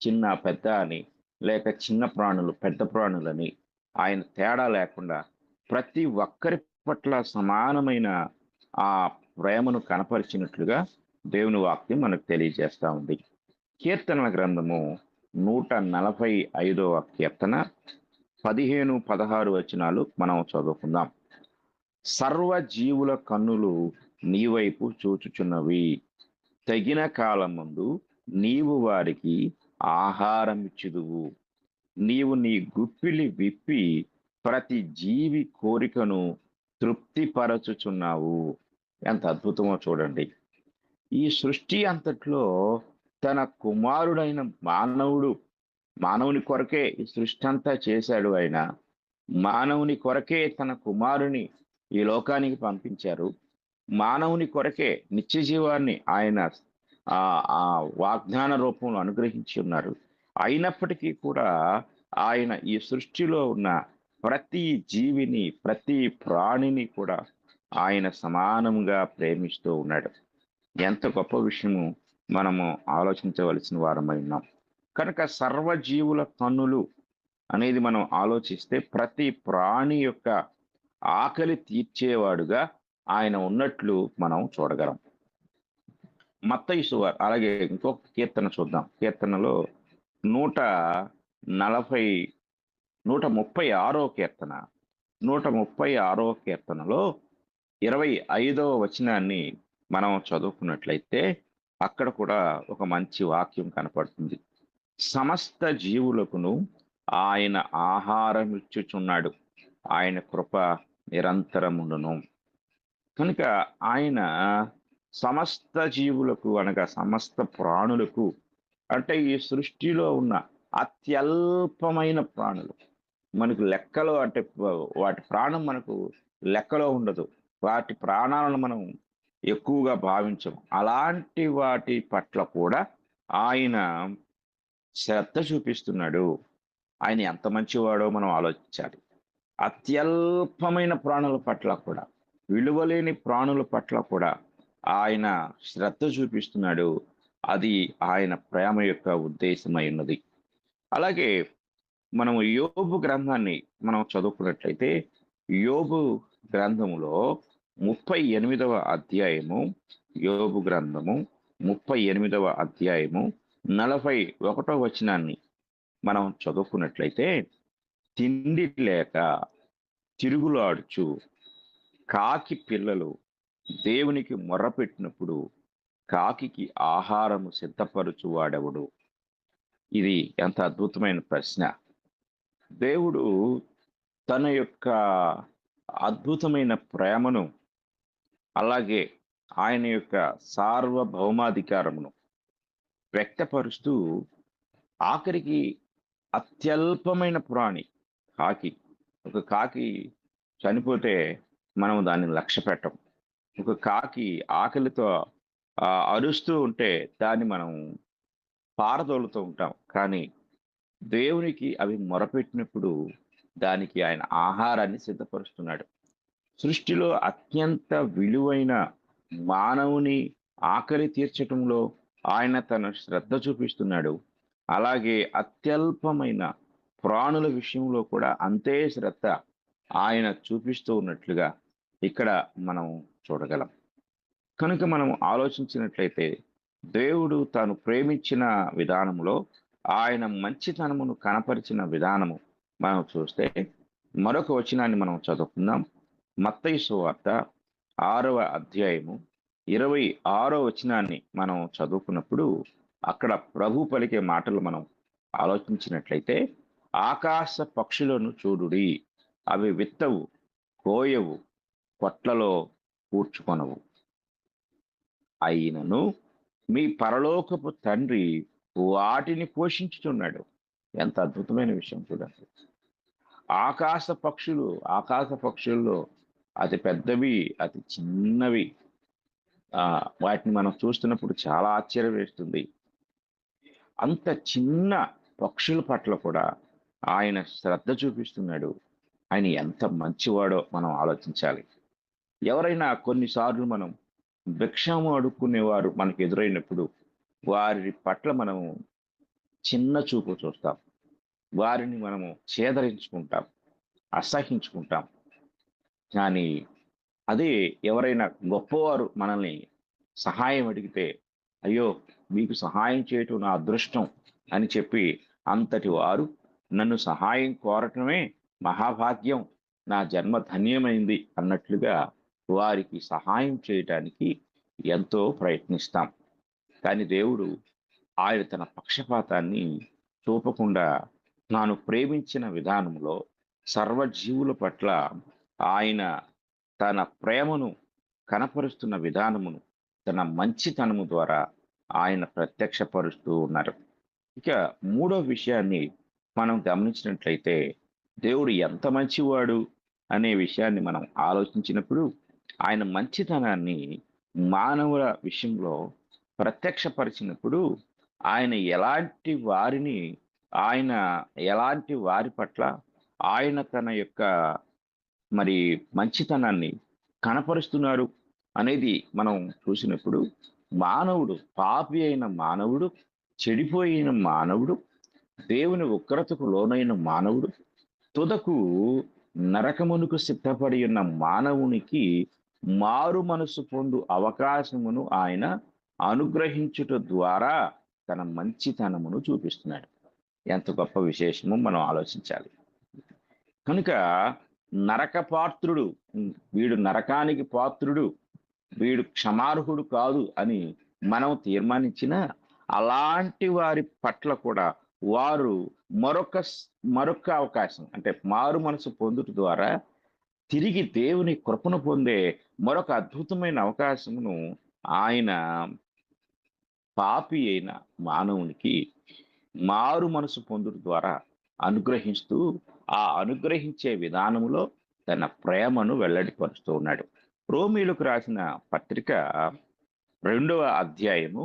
చిన్న పెద్ద అని లేక చిన్న ప్రాణులు పెద్ద ప్రాణులని ఆయన తేడా లేకుండా ప్రతి ఒక్కరి పట్ల సమానమైన ఆ ప్రేమను కనపరిచినట్లుగా దేవుని వాక్యం మనకు తెలియజేస్తా ఉంది. కీర్తనల గ్రంథము 145వ కీర్తన 15, 16 వచనాలు మనం చదువుకుందాం. సర్వ జీవుల కన్నులు నీ వైపు చూచుచున్నవి, తగిన కాలమందు నీవు వారికి ఆహారం ఇచ్చుదువు. నీవు నీ గుప్పిలి విప్పి ప్రతి జీవి కోరికను తృప్తిపరచుచున్నావు. ఎంత అద్భుతమో చూడండి. ఈ సృష్టి అంతట్లో తన కుమారుడైన మానవుని కొరకే ఈ సృష్టి అంతా చేశాడు. ఆయన మానవుని కొరకే తన కుమారుని ఈ లోకానికి పంపించారు. మానవుని కొరకే నిత్య జీవాన్ని ఆయన ఆ వాగ్దాన రూపంలో అనుగ్రహించి ఉన్నారు. అయినప్పటికీ కూడా ఆయన ఈ సృష్టిలో ఉన్న ప్రతి జీవిని, ప్రతి ప్రాణిని కూడా ఆయన సమానంగా ప్రేమిస్తూ ఉన్నాడు. ఎంత గొప్ప విషయము మనము ఆలోచించవలసిన వారమై ఉన్నాం. కనుక సర్వజీవుల కన్నులు అనేది మనం ఆలోచిస్తే ప్రతి ప్రాణి యొక్క ఆకలి తీర్చేవాడుగా ఆయన ఉన్నట్లు మనం చూడగలం. మత్తయి సువార్త, అలాగే ఇంకొక కీర్తన చూద్దాం. కీర్తనలో 136వ కీర్తన, 136వ కీర్తనలో 25వ వచనాన్ని మనం చదువుకున్నట్లయితే అక్కడ కూడా ఒక మంచి వాక్యం కనపడుతుంది. సమస్త జీవులకును ఆయన ఆహారం ఇచ్చుచున్నాడు, ఆయన కృప నిరంతరముండును. కనుక ఆయన సమస్త జీవులకు అనగా సమస్త ప్రాణులకు, అంటే ఈ సృష్టిలో ఉన్న అత్యల్పమైన ప్రాణులు, మనకు లెక్కలో, అంటే వాటి ప్రాణం మనకు లెక్కలో ఉండదు, వాటి ప్రాణాలను మనం ఎక్కువగా భావించము. అలాంటి వాటి పట్ల కూడా ఆయన శ్రద్ధ చూపిస్తున్నాడు. ఆయన ఎంత మంచివాడో మనం ఆలోచించాలి. అత్యల్పమైన ప్రాణుల పట్ల కూడా, విలువలేని ప్రాణుల పట్ల కూడా ఆయన శ్రద్ధ చూపిస్తున్నాడు. అది ఆయన ప్రేమ యొక్క ఉద్దేశమై ఉన్నది. అలాగే మనము యోబు గ్రంథాన్ని మనం చదువుకున్నట్లయితే, యోబు గ్రంథములో 38వ అధ్యాయము, యోబు గ్రంథము 38వ అధ్యాయము 41వ వచనాన్ని మనం చదువుకున్నట్లయితే, తిండి లేక తిరుగులాడుచు కాకి పిల్లలు దేవునికి మొర్రపెట్టినప్పుడు కాకికి ఆహారము సిద్ధపరచు వాడెవడు? ఇది ఎంత అద్భుతమైన ప్రశ్న. దేవుడు తన యొక్క అద్భుతమైన ప్రేమను, అలాగే ఆయన యొక్క సార్వభౌమాధికారమును వ్యక్తపరుస్తూ, ఆఖరికి అత్యల్పమైన ప్రాణి కాకి, ఒక కాకి చనిపోతే మనం దాన్ని లక్ష్య పెట్టం. ఒక కాకి ఆకలితో అరుస్తూ ఉంటే దాన్ని మనం పారదోలుతూ ఉంటాం. కానీ దేవునికి అవి మొరపెట్టినప్పుడు దానికి ఆయన ఆహారాన్ని సిద్ధపరుస్తున్నాడు. సృష్టిలో అత్యంత విలువైన మానవుని ఆకలి తీర్చటంలో ఆయన తన శ్రద్ధ చూపిస్తున్నాడు. అలాగే అత్యల్పమైన ప్రాణుల విషయంలో కూడా అంతే శ్రద్ధ ఆయన చూపిస్తూ ఉన్నట్లుగా ఇక్కడ మనం చూడగలం. కనుక మనం ఆలోచించినట్లయితే దేవుడు తాను ప్రేమించిన విధానంలో ఆయన మంచితనమును కనపరిచిన విధానము మనం చూస్తే, మరొక వచనాన్ని మనం చదువుకుందాం. మత్తయి సువార్త 6వ అధ్యాయము 26వ వచనాన్ని మనం చదువుకున్నప్పుడు అక్కడ ప్రభు పలికే మాటలు మనం ఆలోచించినట్లయితే, ఆకాశ పక్షులను చూడుడి, అవి విత్తవు, కోయవు, కొట్లలో కూర్చుకొనవు, అయినను మీ పరలోకపు తండ్రి వాటిని పోషించుతున్నాడు. ఎంత అద్భుతమైన విషయం చూడండి. ఆకాశ పక్షుల్లో అతి పెద్దవి, అతి చిన్నవి, వాటిని మనం చూస్తున్నప్పుడు చాలా ఆశ్చర్యం వేస్తుంది. అంత చిన్న పక్షుల పట్ల కూడా ఆయన శ్రద్ధ చూపిస్తున్నాడు. ఆయన ఎంత మంచివాడో మనం ఆలోచించాలి. ఎవరైనా కొన్నిసార్లు మనం భిక్షము అడుక్కునేవారు మనకు ఎదురైనప్పుడు వారి పట్ల మనము చిన్న చూపు చూస్తాం, వారిని మనము చేదరించుకుంటాం, అసహించుకుంటాం. కానీ అదే ఎవరైనా గొప్పవారు మనల్ని సహాయం అడిగితే, అయ్యో మీకు సహాయం చేయటం నా అదృష్టం అని చెప్పి అంతటి వారు నన్ను సహాయం కోరటమే మహాభాగ్యం, నా జన్మ ధన్యమైంది అన్నట్లుగా వారికి సహాయం చేయటానికి ఎంతో ప్రయత్నిస్తాం. కానీ దేవుడు ఆయన తన పక్షపాతాన్ని చూపకుండా తాను ప్రేమించిన విధానంలో సర్వజీవుల పట్ల ఆయన తన ప్రేమను కనపరుస్తున్న విధానమును తన మంచితనము ద్వారా ఆయన ప్రత్యక్షపరుస్తూ ఉన్నారు. ఇక మూడో విషయాన్ని మనం గమనించినట్లయితే దేవుడు ఎంత మంచివాడు అనే విషయాన్ని మనం ఆలోచించినప్పుడు ఆయన మంచితనాన్ని మానవుల విషయంలో ప్రత్యక్షపరిచినప్పుడు ఆయన ఎలాంటి వారి పట్ల ఆయన తన యొక్క మరి మంచితనాన్ని కనపరుస్తున్నారు అనేది మనం చూసినప్పుడు మానవుడు, పాపి అయిన మానవుడు, చెడిపోయిన మానవుడు, దేవుని ఉగ్రతకు లోనైన మానవుడు, తుదకు నరకమునకు సిద్ధపడి ఉన్న మానవునికి మారు మనసు పొందు అవకాశమును ఆయన అనుగ్రహించుట ద్వారా తన మంచితనమును చూపిస్తున్నాడు. ఎంత గొప్ప విశేషము మనం ఆలోచించాలి. కనుక నరక పాత్రుడు, వీడు నరకానికి పాత్రుడు, వీడు క్షమార్హుడు కాదు అని మనం తీర్మానించిన అలాంటి వారి పట్ల కూడా వారు మరొక అవకాశం, అంటే మారు మనసు పొందుట ద్వారా తిరిగి దేవుని కృపను పొందే మరొక అద్భుతమైన అవకాశమును ఆయన పాపి అయిన మానవునికి మారు మనసు పొందుట ద్వారా అనుగ్రహిస్తూ ఆ అనుగ్రహించే విధానములో తన ప్రేమను వెల్లడిపరుస్తూ ఉన్నాడు. రోమీలకు రాసిన పత్రిక 2వ అధ్యాయము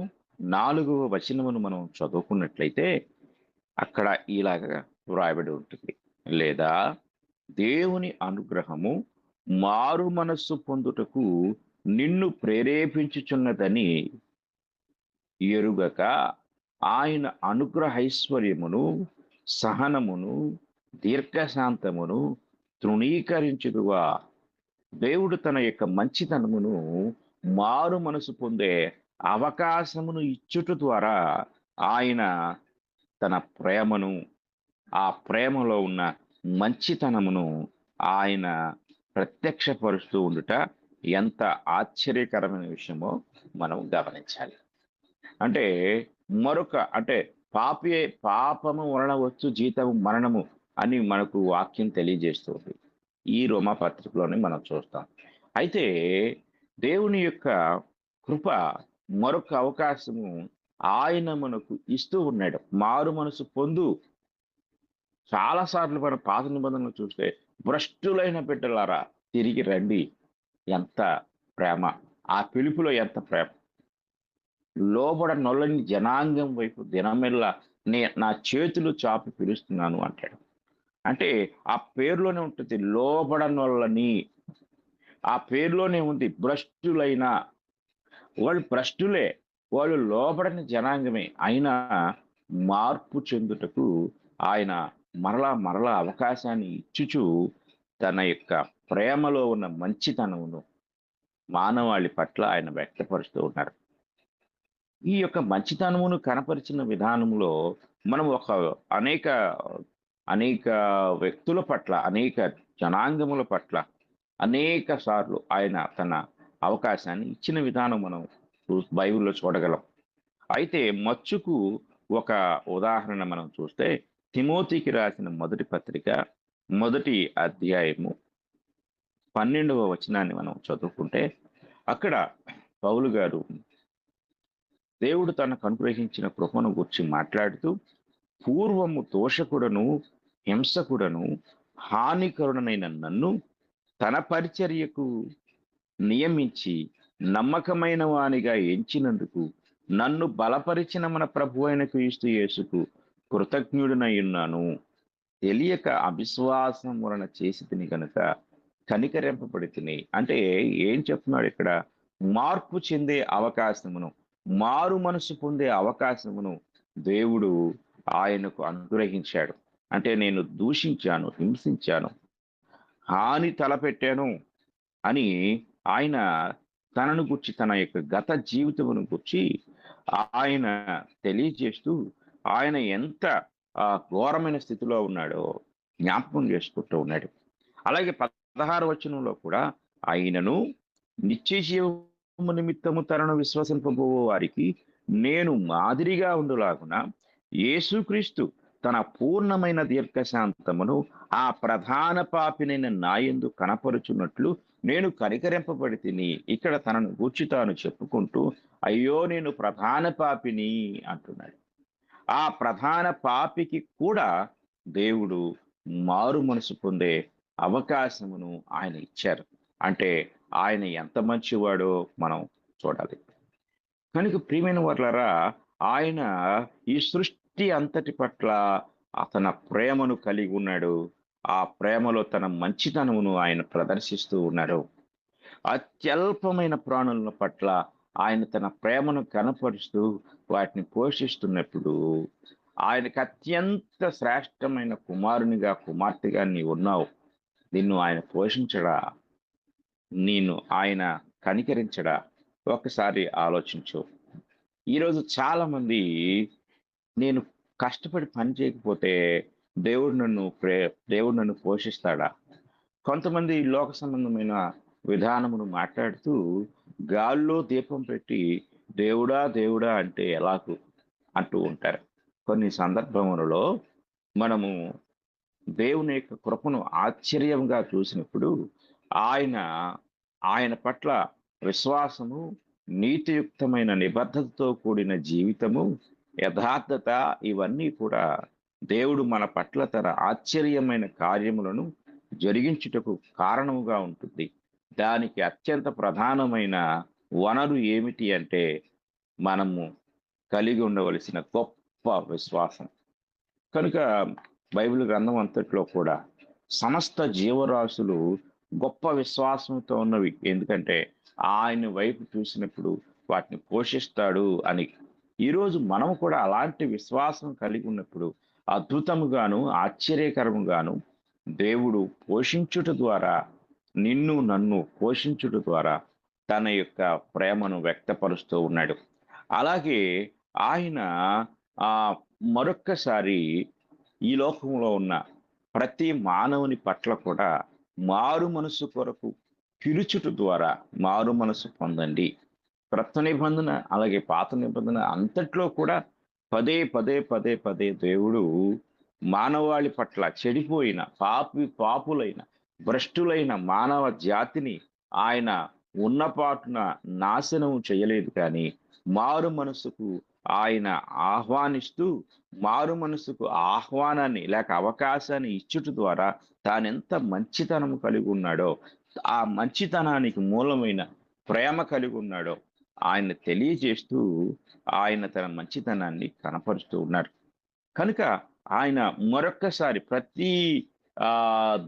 4వ వచనమును మనం చదువుకున్నట్లయితే అక్కడ ఇలాగా వ్రాయబడి ఉంటుంది, లేదా దేవుని అనుగ్రహము మారు మనస్సు పొందుటకు నిన్ను ప్రేరేపించుచున్నదని ఎరుగక ఆయన అనుగ్రహైశ్వర్యమును, సహనమును, దీర్ఘశాంతమును తృణీకరించుదువా. దేవుడు తన యొక్క మంచితనమును మారు మనసు పొందే అవకాశమును ఇచ్చుట ద్వారా ఆయన తన ప్రేమను, ఆ ప్రేమలో ఉన్న మంచితనమును ఆయన ప్రత్యక్షపరుస్తూ ఉండుట ఎంత ఆశ్చర్యకరమైన విషయమో మనం గమనించాలి. అంటే పాపము వలన వచ్చు జీతము మరణము అని మనకు వాక్యం తెలియజేస్తుంది. ఈ రోమా పత్రికలోనే మనం చూస్తాం. అయితే దేవుని యొక్క కృప మరొక అవకాశము ఆయన మనకు ఇస్తూ ఉన్నాడు. మారు మనసు పొందు. చాలాసార్లు మన పాత నిబంధనలు చూస్తే భ్రష్టులైన బిడ్డలారా తిరిగి రండి. ఎంత ప్రేమ, ఆ పిలుపులో ఎంత ప్రేమ. లోబడ నొల్లని జనాంగం వైపు దినమెల్లా నా చేతులు చాపి పిలుస్తున్నాను అంటాడు. అంటే ఆ పేరులోనే ఉంటుంది లోబడ నొల్లని, ఆ పేరులోనే ఉంది భ్రష్టులైన. వాళ్ళు భ్రష్టులే, వాళ్ళు లోబడని జనాంగమే. అయినా మార్పు చెందుటకు ఆయన మరలా అవకాశాన్ని ఇచ్చుచు తన యొక్క ప్రేమలో ఉన్న మంచితనమును మానవాళి పట్ల ఆయన వ్యక్తపరుస్తూ ఉన్నారు. ఈ యొక్క మంచితనమును కనపరిచిన విధానంలో మనం అనేక వ్యక్తుల పట్ల, అనేక జనాంగముల పట్ల అనేక సార్లు ఆయన తన అవకాశాన్ని ఇచ్చిన విధానం మనం బైబిల్లో చూడగలం. అయితే మచ్చుకు ఒక ఉదాహరణ మనం చూస్తే తిమోతికి రాసిన మొదటి పత్రిక 1వ అధ్యాయము 12వ వచనాన్ని మనం చదువుకుంటే అక్కడ పౌలు గారు దేవుడు తనకు అనుగ్రహించిన కృపను గురించి మాట్లాడుతూ, పూర్వము దోషకుడను, హింసకుడను, హానికరుడనైన నన్ను తన పరిచర్యకు నియమించి నమ్మకమైన వానిగా ఎంచినందుకు నన్ను బలపరిచిన మన ప్రభు అయిన క్రీస్తు యేసుకు కృతజ్ఞుడినై ఉన్నాను. తెలియక అవిశ్వాసం వలన చేసి తిని కనుక కనికరింపబడి తిని. అంటే ఏం చెప్తున్నాడు ఇక్కడ? మార్పు చెందే అవకాశమును, మారు మనసు పొందే అవకాశమును దేవుడు ఆయనకు అనుగ్రహించాడు. అంటే నేను దూషించాను, హింసించాను, హాని తలపెట్టాను అని ఆయన తనను గుర్చి, తన యొక్క గత జీవితమును గుర్చి ఆయన తెలియజేస్తూ ఆయన ఎంత ఘోరమైన స్థితిలో ఉన్నాడో జ్ఞాపకం చేసుకుంటూ ఉన్నాడు. అలాగే 16 వచనంలో కూడా ఆయనను నిత్య జీవము నిమిత్తము తనను విశ్వసింపబో వారికి నేను మాదిరిగా ఉండులాగున యేసుక్రీస్తు తన పూర్ణమైన దీర్ఘశాంతమును ఆ ప్రధాన పాపినైన నాయందు కనపరుచున్నట్లు నేను కనికరింపబడి తిని. ఇక్కడ తనను గూర్చి తాను చెప్పుకుంటూ అయ్యో నేను ప్రధాన పాపిని అంటున్నాడు. ఆ ప్రధాన పాపికి కూడా దేవుడు మారు మనసు పొందే అవకాశమును ఆయన ఇచ్చారు. అంటే ఆయన ఎంత మంచివాడో మనం చూడాలి. కనుక ప్రియమైన వర్లారా, ఆయన ఈ సృష్టి అంతటి పట్ల తన ప్రేమను కలిగి ఉన్నాడు. ఆ ప్రేమలో తన మంచితనమును ఆయన ప్రదర్శిస్తూ ఉన్నాడు. అత్యల్పమైన ప్రాణుల పట్ల ఆయన తన ప్రేమను కనపరుస్తూ వాటిని పోషిస్తున్నప్పుడు ఆయనకు అత్యంత శ్రేష్టమైన కుమారునిగా కుమార్తెగా నీవు ఉన్నావు. నిన్ను ఆయన పోషించడా, నిన్ను ఆయన కనికరించడా? ఒకసారి ఆలోచించు. ఈరోజు చాలా మంది నేను కష్టపడి పని చేయకపోతే దేవుడు నన్ను పోషిస్తాడా? కొంతమంది లోక సంబంధమైన విధానమును మాట్లాడుతూ గాల్లో దీపం పెట్టి దేవుడా దేవుడా అంటే ఎలాగూ అంటూ ఉంటారు. కొన్ని సందర్భములలో మనము దేవుని యొక్క కృపను ఆశ్చర్యంగా చూసినప్పుడు ఆయన పట్ల విశ్వాసము, నీతియుక్తమైన నిబద్ధతతో కూడిన జీవితము, యథార్థత ఇవన్నీ కూడా దేవుడు మన పట్ల తన ఆశ్చర్యమైన కార్యములను జరిగించుటకు కారణముగా ఉంటుంది. దానికి అత్యంత ప్రధానమైన వనరు ఏమిటి అంటే మనము కలిగి ఉండవలసిన గొప్ప విశ్వాసం. కనుక బైబిల్ గ్రంథం అంతట్లో కూడా సమస్త జీవరాశులు గొప్ప విశ్వాసంతో ఉన్నవి. ఎందుకంటే ఆయన వైపు చూసినప్పుడు వాటిని పోషిస్తాడు అని. ఈరోజు మనం కూడా అలాంటి విశ్వాసం కలిగి ఉన్నప్పుడు అద్భుతముగాను ఆశ్చర్యకరముగాను దేవుడు పోషించుట ద్వారా, నిన్ను నన్ను పోషించుట ద్వారా తన యొక్క ప్రేమను వ్యక్తపరుస్తూ ఉన్నాడు. అలాగే ఆయన మరొక్కసారి ఈ లోకంలో ఉన్న ప్రతి మానవుని పట్ల కూడా మారు మనసు కొరకు పిలుచుట ద్వారా మారు మనసు పొందండి. క్రొత్త నిబంధన అలాగే పాత నిబంధన అంతట్లో కూడా పదే పదే పదే పదే దేవుడు మానవాళి పట్ల చెడిపోయిన పాపులైన భ్రష్టులైన మానవ జాతిని ఆయన ఉన్నపాటున నాశనం చేయలేదు, కానీ మారు మనసుకు ఆయన ఆహ్వానిస్తూ మారు మనసుకు ఆహ్వానాన్ని లేక అవకాశాన్ని ఇచ్చుట ద్వారా తానెంత మంచితనము కలిగి ఉన్నాడో, ఆ మంచితనానికి మూలమైన ప్రేమ కలిగి ఉన్నాడో ఆయన తెలియజేస్తూ ఆయన తన మంచితనాన్ని కనపరుస్తూ ఉన్నాడు. కనుక ఆయన మరొక్కసారి ప్రతి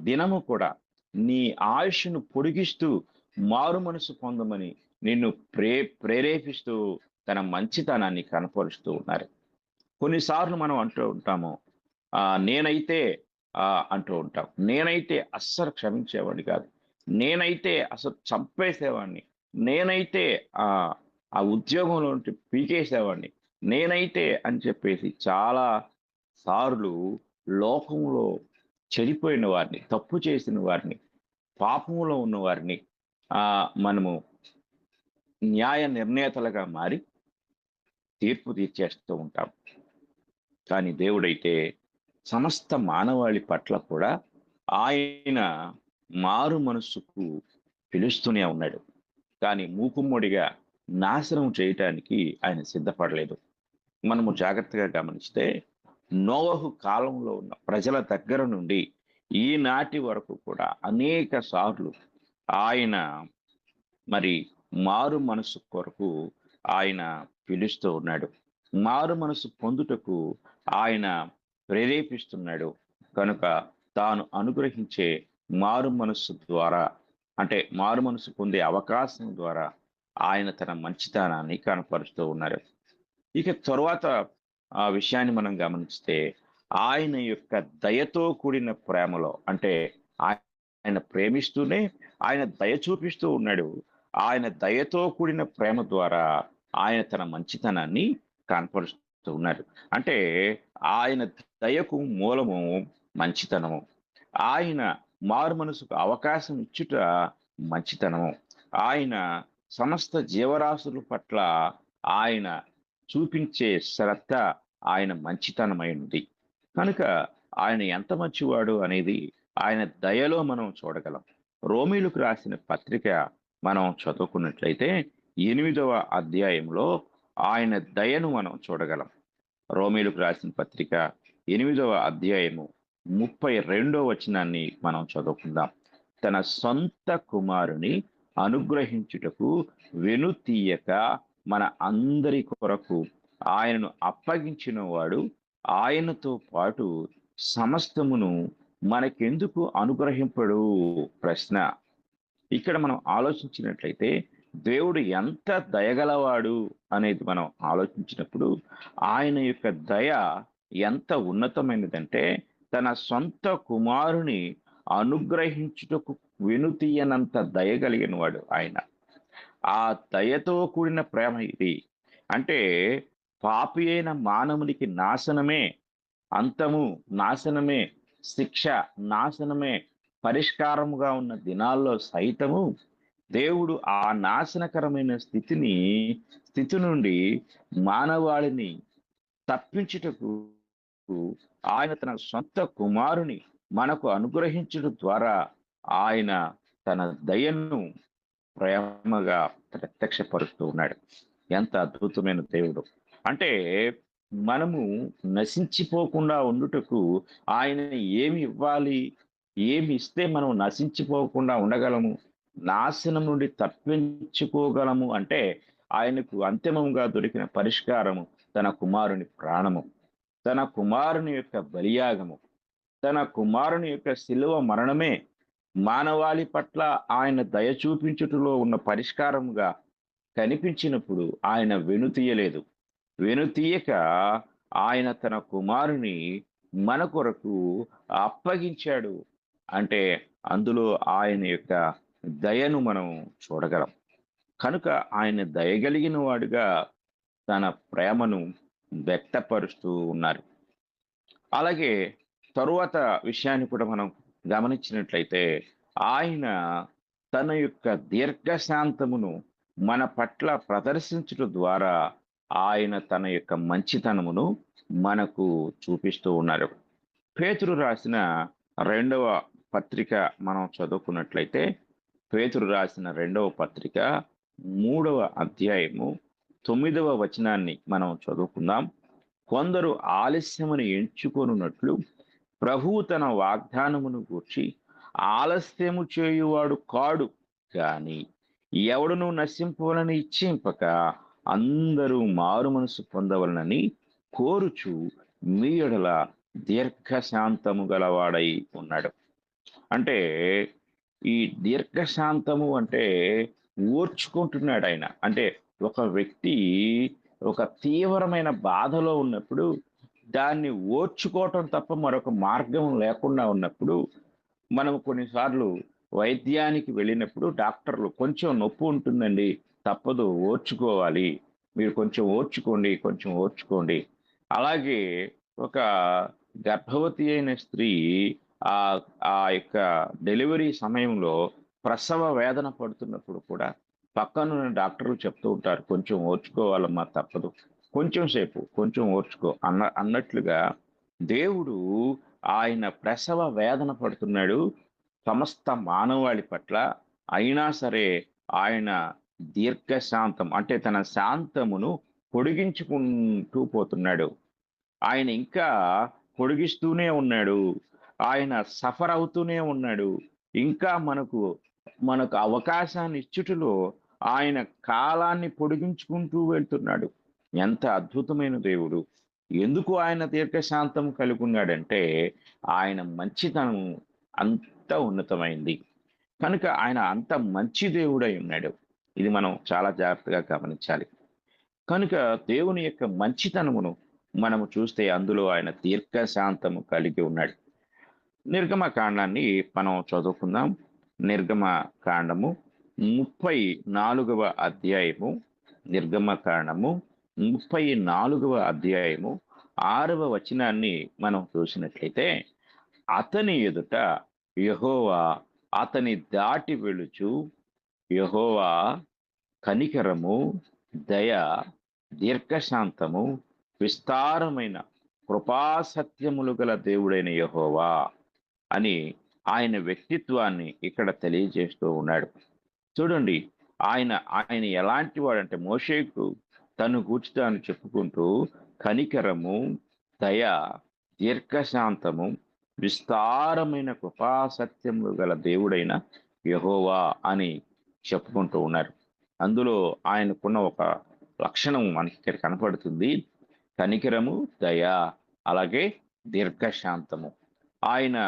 దినము కూడా నీ ఆయుష్ను పొడిగిస్తూ మారు మనసు పొందమని నిన్ను ప్రేరేపిస్తూ తన మంచితనాన్ని కనపరుస్తూ ఉన్నారు. కొన్నిసార్లు మనం అంటూ ఉంటాము, నేనైతే అంటూ ఉంటాం, నేనైతే అస్సలు క్షమించేవాడిని కాదు, నేనైతే అసలు చంపేసేవాడిని, నేనైతే ఆ ఉద్యోగంలో ఉంటే పీకేసేవాడిని, నేనైతే అని చెప్పేసి చాలా సార్లు లోకంలో చెడిపోయిన వారిని, తప్పు చేసిన వారిని, పాపంలో ఉన్న వారిని మనము న్యాయ నిర్ణేతలుగా మారి తీర్పు తీర్చేస్తూ ఉంటాం. కానీ దేవుడైతే సమస్త మానవాళి పట్ల కూడా ఆయన మారు మనస్సుకు పిలుస్తూనే ఉన్నాడు. కానీ మూకుమ్మడిగా నాశనం చేయటానికి ఆయన సిద్ధపడలేదు. మనము జాగ్రత్తగా గమనిస్తే నోవహు కాలంలో ఉన్న ప్రజల దగ్గర నుండి ఈనాటి వరకు కూడా అనేక సార్లు ఆయన మరి మారు మనసు కొరకు ఆయన పిలుస్తూ ఉన్నాడు. మారు మనసు పొందుటకు ఆయన ప్రేరేపిస్తున్నాడు. కనుక తాను అనుగ్రహించే మారు మనస్సు ద్వారా, అంటే మారు మనసు పొందే అవకాశం ద్వారా ఆయన తన మంచితనాన్ని కనపరుస్తూ ఉన్నారు. ఇక తరువాత ఆ విషయాన్ని మనం గమనిస్తే ఆయన యొక్క దయతో కూడిన ప్రేమలో, అంటే ఆయన ప్రేమిస్తూనే ఆయన దయ చూపిస్తూ ఉన్నాడు. ఆయన దయతో కూడిన ప్రేమ ద్వారా ఆయన తన మంచితనాన్ని కనపరుస్తూ ఉన్నారు. అంటే ఆయన దయకు మూలము మంచితనము. ఆయన మారు మనసుకు అవకాశం ఇచ్చుట మంచితనము. ఆయన సమస్త జీవరాశుల పట్ల ఆయన చూపించే శ్రద్ధ ఆయన మంచితనమైనది. కనుక ఆయన ఎంత మంచివాడు అనేది ఆయన దయలో మనం చూడగలం. రోమీలకు రాసిన పత్రిక మనం చదువుకున్నట్లయితే 8వ అధ్యాయంలో ఆయన దయను మనం చూడగలం. రోమీలకు రాసిన పత్రిక 8వ అధ్యాయము 32వ వచనాన్ని మనం చదువుకుందాం. తన సొంత కుమారుని అనుగ్రహించుటకు వెనుతీయక మన అందరి కొరకు ఆయనను అప్పగించిన వాడు ఆయనతో పాటు సమస్తమును మనకెందుకు అనుగ్రహింపడు? ప్రశ్న. ఇక్కడ మనం ఆలోచించినట్లయితే దేవుడు ఎంత దయగలవాడు అనేది మనం ఆలోచించినప్పుడు ఆయన యొక్క దయ ఎంత ఉన్నతమైనదంటే తన సొంత కుమారుని అనుగ్రహించుటకు వెనుతీయనంత దయగలిగిన వాడు ఆయన. ఆ దయతో కూడిన ప్రేమ ఇది. అంటే పాపి అయిన మానవునికి నాశనమే అంతము, నాశనమే శిక్ష, నాశనమే పరిష్కారముగా ఉన్న దినాల్లో సైతము దేవుడు ఆ నాశనకరమైన స్థితి నుండి మానవాళిని తప్పించుటకు ఆయన తన సొంత కుమారుని మనకు అనుగ్రహించడం ద్వారా ఆయన తన దయను ప్రేమగా ప్రత్యక్షపరుస్తూ ఉన్నాడు. ఎంత అద్భుతమైన దేవుడు! అంటే మనము నశించిపోకుండా ఉండుటకు ఆయన ఏమి ఇవ్వాలి, ఏమి ఇస్తే మనం నశించిపోకుండా ఉండగలము, నాశనం నుండి తప్పించుకోగలము అంటే ఆయనకు అంతిమంగా దొరికిన పరిష్కారము తన కుమారుని ప్రాణము, తన కుమారుని యొక్క బలియాగము, తన కుమారుని యొక్క శిలువ మరణమే మానవాళి పట్ల ఆయన దయ చూపించుటలో ఉన్న పరిష్కారముగా కనిపించినప్పుడు ఆయన వెనుతీయలేదు. వెనుతీయక ఆయన తన కుమారుని మన కొరకు అప్పగించాడు. అంటే అందులో ఆయన యొక్క దయను మనం చూడగలం. కనుక ఆయన దయగలిగిన వాడుగా తన ప్రేమను వ్యక్తపరుస్తూ ఉన్నారు. అలాగే తరువాత విషయాన్ని కూడా మనం గమనించినట్లయితే ఆయన తన యొక్క దీర్ఘశాంతమును మన పట్ల ప్రదర్శించడం ద్వారా ఆయన తన యొక్క మంచితనమును మనకు చూపిస్తూ ఉన్నారు. పేతురు రాసిన 2వ పత్రిక మనం చదువుకున్నట్లయితే పేతురు రాసిన 2వ పత్రిక 3వ అధ్యాయము 9వ వచనాన్ని మనం చదువుకుందాం. కొందరు ఆలస్యమును ఎంచుకొనున్నట్లు ప్రభువు తన వాగ్దానమును గూర్చి ఆలస్యము చేయువాడు కాడు, కానీ ఎవడును నశింపవలని ఇచ్చింపక అందరూ మారు మనసు పొందవలనని కోరుచు మీ ఎడల దీర్ఘశాంతము గలవాడై ఉన్నాడు. అంటే ఈ దీర్ఘశాంతము అంటే ఓర్చుకుంటున్నాడు ఆయన. అంటే ఒక వ్యక్తి ఒక తీవ్రమైన బాధలో ఉన్నప్పుడు దాన్ని ఓర్చుకోవటం తప్ప మరొక మార్గం లేకుండా ఉన్నప్పుడు మనం కొన్నిసార్లు వైద్యానికి వెళ్ళినప్పుడు డాక్టర్లు కొంచెం నొప్పి ఉంటుందండి, తప్పదు, ఓర్చుకోవాలి, మీరు కొంచెం ఓర్చుకోండి, కొంచెం ఓర్చుకోండి. అలాగే ఒక గర్భవతి అయిన స్త్రీ ఆ యొక్క డెలివరీ సమయంలో ప్రసవ వేదన పడుతున్నప్పుడు కూడా పక్కనున్న డాక్టర్లు చెప్తూ ఉంటారు, కొంచెం ఓర్చుకోవాలమ్మా, తప్పదు, కొంచెం సేపు కొంచెం ఓర్చుకో అన్నట్లుగా దేవుడు ఆయన ప్రసవ వేదన పడుతున్నాడు సమస్త మానవాళి పట్ల. అయినా సరే ఆయన దీర్ఘశాంతం అంటే తన శాంతమును పొడిగించుకుంటూ పోతున్నాడు. ఆయన ఇంకా పొడిగిస్తూనే ఉన్నాడు. ఆయన సఫర్ అవుతూనే ఉన్నాడు. ఇంకా మనకు అవకాశాన్ని ఇచ్చుటలో ఆయన కాలాన్ని పొడిగించుకుంటూ వెళ్తున్నాడు. ఎంత అద్భుతమైన దేవుడు! ఎందుకు ఆయన దీర్ఘశాంతం కలిగి ఉన్నాడంటే ఆయన మంచితనం అంత ఉన్నతమైంది కనుక ఆయన అంత మంచి దేవుడై ఉన్నాడు. ఇది మనం చాలా జాగ్రత్తగా గమనించాలి. కనుక దేవుని యొక్క మంచితనమును మనము చూస్తే అందులో ఆయన దీర్ఘశాంతము కలిగి ఉన్నాడు. నిర్గమకాండాన్ని మనం చదువుకుందాం. నిర్గమకాండము 34వ అధ్యాయము, నిర్గమకాండము 34వ అధ్యాయము 6వ వచనాన్ని మనం చూసినట్లయితే, అతని ఎదుట యెహోవా అతని దాటి వెళుచు, యెహోవా కనికరము, దయ, దీర్ఘశాంతము, విస్తారమైన కృపాసత్యములు గల దేవుడైన యెహోవా అని ఆయన వ్యక్తిత్వాన్ని ఇక్కడ తెలియజేస్తూ ఉన్నాడు. చూడండి, ఆయన ఆయన ఎలాంటి వాడంటే, మోషేకు తను గూర్చి తాను చెప్పుకుంటూ కనికరము, దయ, దీర్ఘశాంతము, విస్తారమైన కృపాసత్యములు గల దేవుడైన యెహోవా అని చెప్పుకుంటూ ఉన్నారు. అందులో ఆయనకున్న ఒక లక్షణం మనకి ఇక్కడ కనపడుతుంది. కనికరము, దయ, అలాగే దీర్ఘశాంతము. ఆయన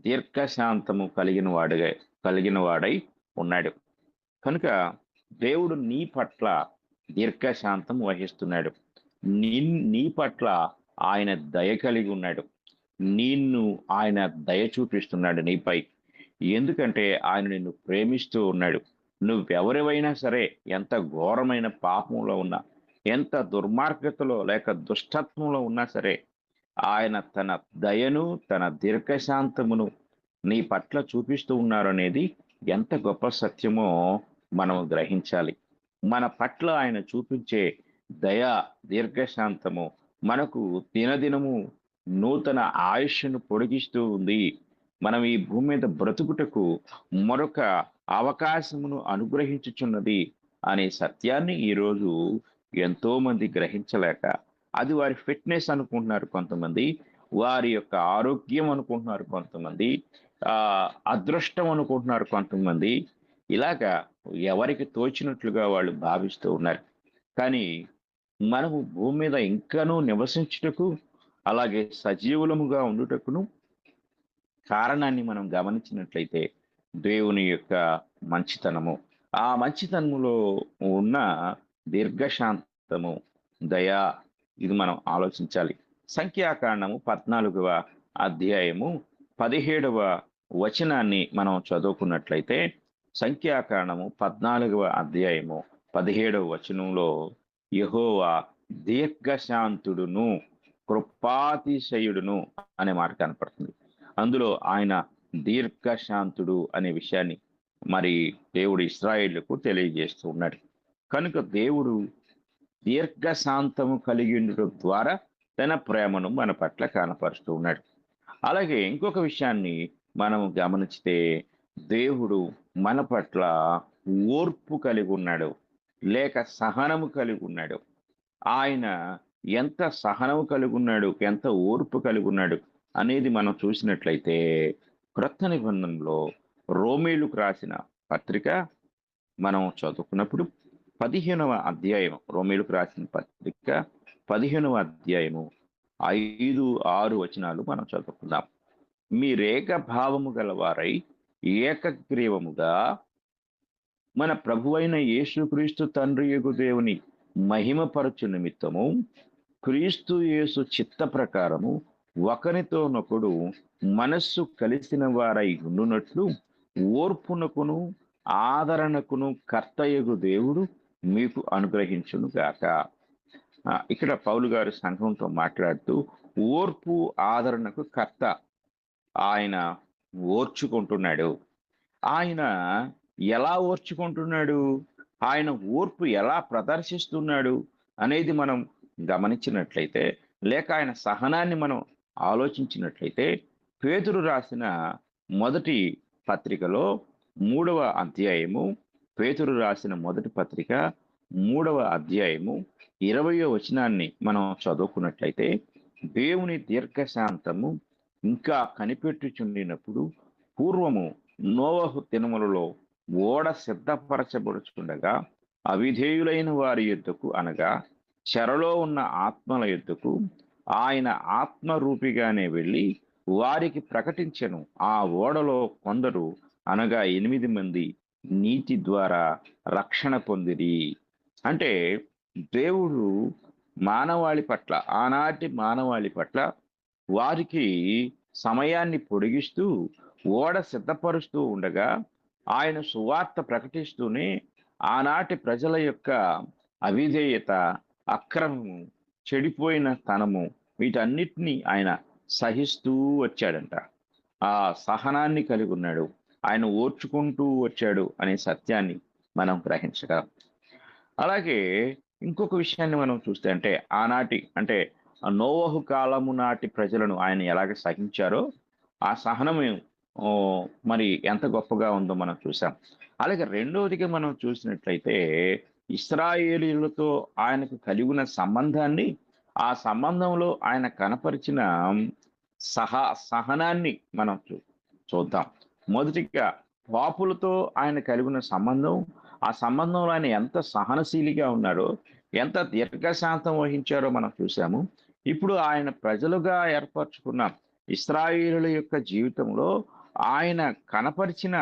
దీర్ఘశాంతము కలిగిన వాడై ఉన్నాడు. కనుక దేవుడు నీ పట్ల దీర్ఘశాంతం వహిస్తున్నాడు. నీ పట్ల ఆయన దయ కలిగి ఉన్నాడు. నిన్ను ఆయన దయ చూపిస్తున్నాడు నీపై. ఎందుకంటే ఆయన నిన్ను ప్రేమిస్తూ ఉన్నాడు. నువ్వెవరివైనా సరే, ఎంత ఘోరమైన పాపంలో ఉన్నా, ఎంత దుర్మార్గతలో లేక దుష్టత్వంలో ఉన్నా సరే, ఆయన తన దయను, తన దీర్ఘశాంతమును నీ పట్ల చూపిస్తూ ఉన్నారు అనేది ఎంత గొప్ప సత్యమో మనం గ్రహించాలి. మన పట్ల ఆయన చూపించే దయ, దీర్ఘశాంతము మనకు దినదినము నూతన ఆయుష్ను పొడిగిస్తూ ఉంది. మనం ఈ భూమి మీద బ్రతుకుటకు మరొక అవకాశమును అనుగ్రహించుచున్నది అనే సత్యాన్ని ఈరోజు ఎంతో మంది గ్రహించలేక, అది వారి ఫిట్నెస్ అనుకుంటున్నారు కొంతమంది, వారి యొక్క ఆరోగ్యం అనుకుంటున్నారు కొంతమంది, అదృష్టం అనుకుంటున్నారు కొంతమంది. ఇలాగా ఎవరికి తోచినట్లుగా వాళ్ళు భావిస్తూ ఉన్నారు. కానీ మనము భూమి మీద ఇంకనూ నివసించుటకు, అలాగే సజీవులముగా ఉండుటకును కారణాన్ని మనం గమనించినట్లయితే దేవుని యొక్క మంచితనము. ఆ మంచితనములో ఉన్న దీర్ఘశాంతము, దయ, ఇది మనం ఆలోచించాలి. సంఖ్యాకాండము 14వ అధ్యాయము 17వ వచనాన్ని మనం చదువుకున్నట్లయితే, సంఖ్యాకాండము 14వ అధ్యాయము 17వ వచనంలో యెహోవా దీర్ఘశాంతుడును కృపాతిశయుడును అనే మాట కనపడుతుంది. అందులో ఆయన దీర్ఘశాంతుడు అనే విషయాన్ని మరి దేవుడు ఇశ్రాయేలుకు తెలియజేస్తూ ఉన్నాడు. కనుక దేవుడు దీర్ఘశాంతము కలిగి ఉండడం ద్వారా తన ప్రేమను మన పట్ల కనపరుస్తూ ఉన్నాడు. అలాగే ఇంకొక విషయాన్ని మనం గమనిస్తే, దేవుడు మన పట్ల ఓర్పు కలిగి ఉన్నాడు, లేక సహనము కలిగి ఉన్నాడు. ఆయన ఎంత సహనము కలిగి ఉన్నాడు, ఎంత ఓర్పు కలిగి ఉన్నాడు అనేది మనం చూసినట్లయితే, క్రొత్త నిబంధనలో రోమీయులకు రాసిన పత్రిక మనం చదువుకున్నప్పుడు 15వ అధ్యాయం, రోమీయులకు రాసిన పత్రిక 15వ అధ్యాయము 5-6 వచనాలు మనం చదువుకుందాం. మీరేక భావము గలవారై ఏకగ్రీవముగా మన ప్రభువైన యేసుక్రీస్తు తండ్రి యొగు దేవుని మహిమపరచు నిమిత్తము క్రీస్తు యేసు చిత్త ప్రకారము ఒకరితోనొకడు మనస్సు కలిసిన వారై ఉండునట్లు ఓర్పునకును ఆదరణకును కర్తయగు దేవుడు మీకు అనుగ్రహించును గాక. ఇక్కడ పౌలు గారు సంఘంతో మాట్లాడుతూ, ఓర్పు ఆదరణకు కర్త, ఆయన ఓర్చుకుంటున్నాడు. ఆయన ఎలా ఓర్చుకుంటున్నాడు, ఆయన ఓర్పు ఎలా ప్రదర్శిస్తున్నాడు అనేది మనం గమనించినట్లయితే, లేక ఆయన సహనాన్ని మనం ఆలోచించినట్లయితే, పేతురు రాసిన మొదటి పత్రికలో 3వ అధ్యాయము, పేతురు రాసిన మొదటి పత్రిక 3వ అధ్యాయము 20వ వచనాన్ని మనం చదువుకున్నట్లయితే, దేవుని దీర్ఘశాంతము ఇంకా కనిపెట్టుచుండినప్పుడు పూర్వము నోవహు దినములలో ఓడ సిద్ధపరచబడుచుండగా అవిధేయులైన వారి యొద్దకు, అనగా చెరలో ఉన్న ఆత్మల యొద్దకు ఆయన ఆత్మరూపిగానే వెళ్ళి వారికి ప్రకటించెను. ఆ ఓడలో కొందరు, అనగా 8 మంది నీతి ద్వారా రక్షణ పొందిరి. అంటే దేవుడు మానవాళి పట్ల, ఆనాటి మానవాళి పట్ల వారికి సమయాన్ని పొడిగిస్తూ ఓడ సిద్ధపరుస్తూ ఉండగా, ఆయన సువార్త ప్రకటిస్తూనే ఆనాటి ప్రజల యొక్క అవిధేయత, అక్రమము, చెడిపోయిన తనము, వీటన్నిటినీ ఆయన సహిస్తూ వచ్చాడంట. ఆ సహనాన్ని కలిగి ఉన్నాడు, ఆయన ఓర్చుకుంటూ వచ్చాడు అనే సత్యాన్ని మనం గ్రహించగలం. అలాగే ఇంకొక విషయాన్ని మనం చూస్తే అంటే నోవహు కాలము నాటి ప్రజలను ఆయన ఎలాగ సహించారో ఆ సహనము ఓ, మరి ఎంత గొప్పగా ఉందో మనం చూసాం. అలాగే రెండవదిగా మనం చూసినట్లయితే ఇశ్రాయేలీయులతో ఆయనకు కలిగిన సంబంధాన్ని, ఆ సంబంధంలో ఆయన కనపరిచిన సహనాన్ని మనం చూద్దాం. మొదటిగా పాపులతో ఆయన కలిగిన సంబంధం, ఆ సంబంధంలో ఆయన ఎంత సహనశీలిగా ఉన్నారో, ఎంత దీర్ఘశాంతం వహించారో మనం చూసాము. ఇప్పుడు ఆయన ప్రజలుగా ఏర్పరచుకున్న ఇశ్రాయేలుల యొక్క జీవితంలో ఆయన కనపరిచిన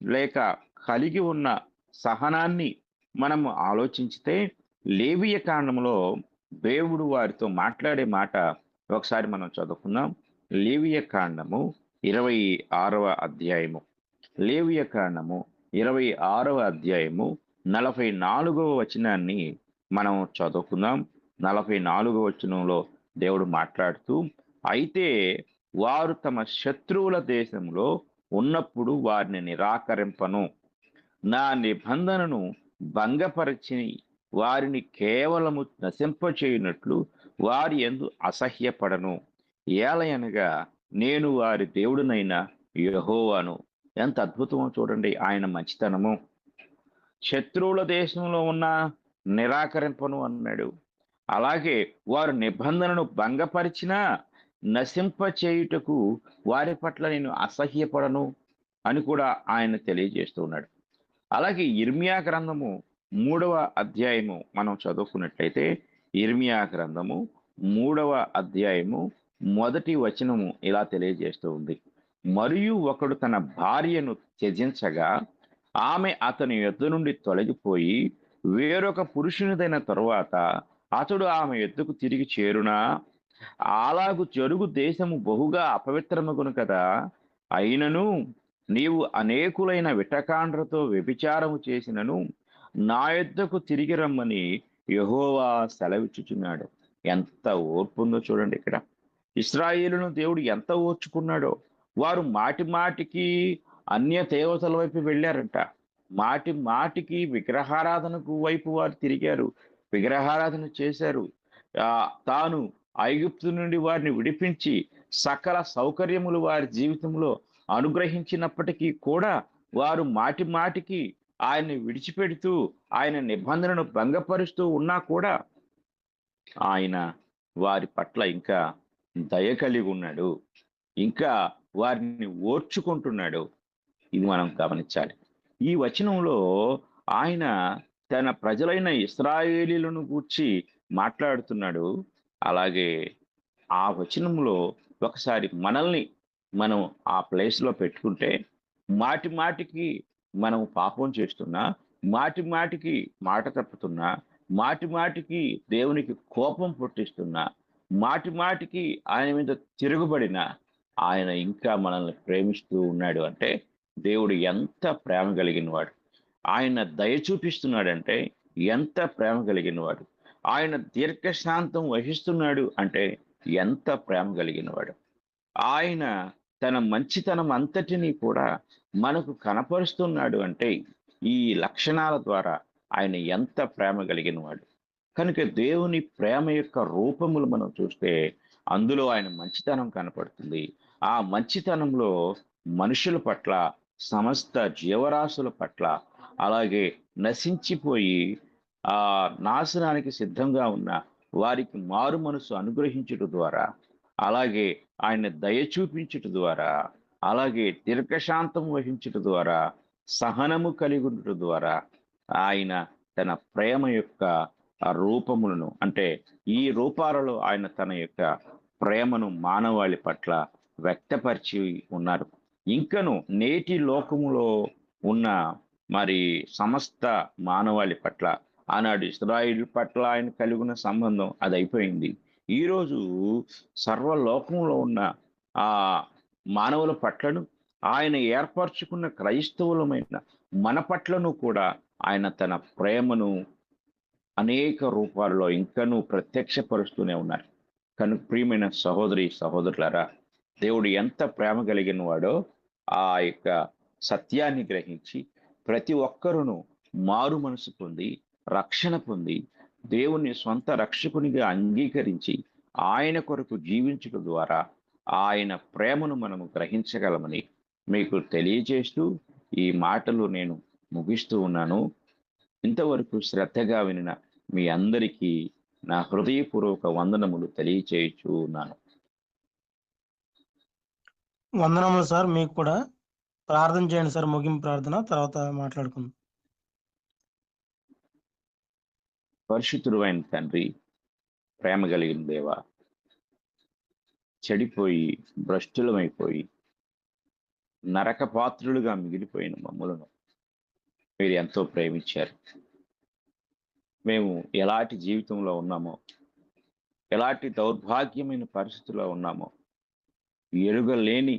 లేక కలిగి ఉన్న సహనాన్ని మనము ఆలోచించితే, లేవియ కాండంలో దేవుడు వారితో మాట్లాడే మాట ఒకసారి మనం చదువుకుందాం. లేవియ కాండము 26వ అధ్యాయము. లేవియ కాండము 26వ అధ్యాయము 44వ వచనాన్ని మనం చదువుకుందాం. 44వ వచనంలో దేవుడు మాట్లాడుతూ, అయితే వారు తమ శత్రువుల దేశంలో ఉన్నప్పుడు వారిని నిరాకరింపను, నా నిబంధనను భంగపరిచి వారిని కేవలము నశింపచేయునట్లు వారి యందు అసహ్యపడను. ఏలయనగా నేను వారి దేవుడినైన యెహోవాను. ఎంత అద్భుతమో చూడండి ఆయన మంచితనము. శత్రువుల దేశంలో ఉన్న నిరాకరింపను అన్నాడు. అలాగే వారు నిబంధనను భంగపరిచినా నశింప చేయుటకు వారి పట్ల నేను అసహ్యపడను అని కూడా ఆయన తెలియజేస్తూ ఉన్నాడు. అలాగే ఇర్మియా గ్రంథము 3వ అధ్యాయము మనం చదువుకున్నట్లయితే, ఇర్మియా గ్రంథము 3వ అధ్యాయము 1వ వచనము ఇలా తెలియజేస్తూ ఉంది. మరియు ఒకడు తన భార్యను త్యజించగా ఆమె అతని యొద్ద నుండి తొలగిపోయి వేరొక పురుషునిదైన తరువాత అతడు ఆమె యొద్దకు తిరిగి చేరునా? అలాగు జరుగు దేశము బహుగా అపవిత్రమగును కదా. అయినను నీవు అనేకులైన విటకాండ్రతో వ్యభిచారము చేసినను నా యొద్దకు తిరిగి రమ్మని యెహోవా సెలవిచ్చుచున్నాడు. ఎంత ఓర్పు ఉందో చూడండి ఇక్కడ. ఇశ్రాయేలును దేవుడు ఎంత ఓర్చుకున్నాడో. వారు మాటి మాటికి అన్య దేవతల వైపు వెళ్ళారంట. మాటి మాటికి విగ్రహారాధనకు వైపు వారు తిరిగారు, విగ్రహారాధన చేశారు. తాను ఐగుప్తు నుండి వారిని విడిపించి సకల సౌకర్యములు వారి జీవితంలో అనుగ్రహించినప్పటికీ కూడా వారు మాటి మాటికి ఆయన్ని విడిచిపెడుతూ ఆయన నిబంధనను భంగపరుస్తూ ఉన్నా కూడా ఆయన వారి పట్ల ఇంకా దయ కలిగి ఉన్నాడు, ఇంకా వారిని ఓర్చుకుంటున్నాడు. ఇది మనం గమనించాలి. ఈ వచనంలో ఆయన తన ప్రజలైన ఇశ్రాయేలీలను గూర్చి మాట్లాడుతున్నాడు. అలాగే ఆ వచనంలో ఒకసారి మనల్ని మనం ఆ ప్లేస్లో పెట్టుకుంటే, మాటి మాటికి మనం పాపం చేస్తున్నా, మాటి మాటికి మాట తప్పుతున్నా, మాటి మాటికి దేవునికి కోపం పుట్టిస్తున్నా, మాటి మాటికి ఆయన మీద తిరుగుబడిన ఆయన ఇంకా మనల్ని ప్రేమిస్తూ ఉన్నాడు అంటే దేవుడు ఎంత ప్రేమ కలిగిన వాడు. ఆయన దయ చూపిస్తున్నాడంటే ఎంత ప్రేమ కలిగిన వాడు. ఆయన దీర్ఘశాంతం వహిస్తున్నాడు అంటే ఎంత ప్రేమ కలిగిన వాడు. ఆయన తన మంచితనం అంతటినీ కూడా మనకు కనపరుస్తున్నాడు అంటే ఈ లక్షణాల ద్వారా ఆయన ఎంత ప్రేమ కలిగిన వాడు. కనుక దేవుని ప్రేమ యొక్క రూపములు మనం చూస్తే అందులో ఆయన మంచితనం కనపడుతుంది. ఆ మంచితనంలో మనుషుల పట్ల, సమస్త జీవరాశుల పట్ల, అలాగే నశించిపోయి ఆ నాశనానికి సిద్ధంగా ఉన్న వారికి మారు మనసు అనుగ్రహించుట ద్వారా, అలాగే ఆయన దయ చూపించుట ద్వారా, అలాగే దీర్ఘశాంతం వహించుట ద్వారా, సహనము కలిగి ఉండుట ద్వారా ఆయన తన ప్రేమ యొక్క రూపములను అంటే ఈ రూపాలలో ఆయన తన యొక్క ప్రేమను మానవాళి పట్ల వ్యక్తపరిచి ఉన్నారు. ఇంకను నేటి లోకములో ఉన్న మరి సమస్త మానవాళి పట్ల, ఆనాడు ఇశ్రాయేలు పట్ల ఆయన కలిగిన సంబంధం అది అయిపోయింది. ఈరోజు సర్వలోకంలో ఉన్న ఆ మానవుల పట్లను, ఆయన ఏర్పరచుకున్న క్రైస్తవులమైన మన పట్లను కూడా ఆయన తన ప్రేమను అనేక రూపాల్లో ఇంకనూ ప్రత్యక్షపరుస్తూనే ఉన్నారు. కనుక ప్రియమైన సహోదరి సహోదరులారా, దేవుడు ఎంత ప్రేమ కలిగిన వాడో ఆ యొక్క సత్యాన్ని గ్రహించి ప్రతి ఒక్కరును మారు మనసు పొంది రక్షణ పొంది దేవుని స్వంత రక్షకునిగా అంగీకరించి ఆయన కొరకు జీవించడం ద్వారా ఆయన ప్రేమను మనము గ్రహించగలమని మీకు తెలియజేస్తూ ఈ మాటలు నేను ముగిస్తూ ఉన్నాను. ఇంతవరకు శ్రద్ధగా వినిన మీ అందరికీ నా హృదయపూర్వక వందనములు తెలియచేయచ్చు ఉన్నాను. వందనములు సార్. మీకు కూడా ప్రార్థన చేయండి సార్. ముగింపు ప్రార్థన తర్వాత మాట్లాడుకుందాం. పరిశుద్ధుడు అయిన తండ్రి, ప్రేమ కలిగిన దేవ, చెడిపోయి భ్రష్టులమైపోయి నరక పాత్రులుగా మిగిలిపోయిన మమ్మలను మీరు ఎంతో ప్రేమించారు. మేము ఎలాంటి జీవితంలో ఉన్నామో, ఎలాంటి దౌర్భాగ్యమైన పరిస్థితుల్లో ఉన్నామో ఎరుగలేని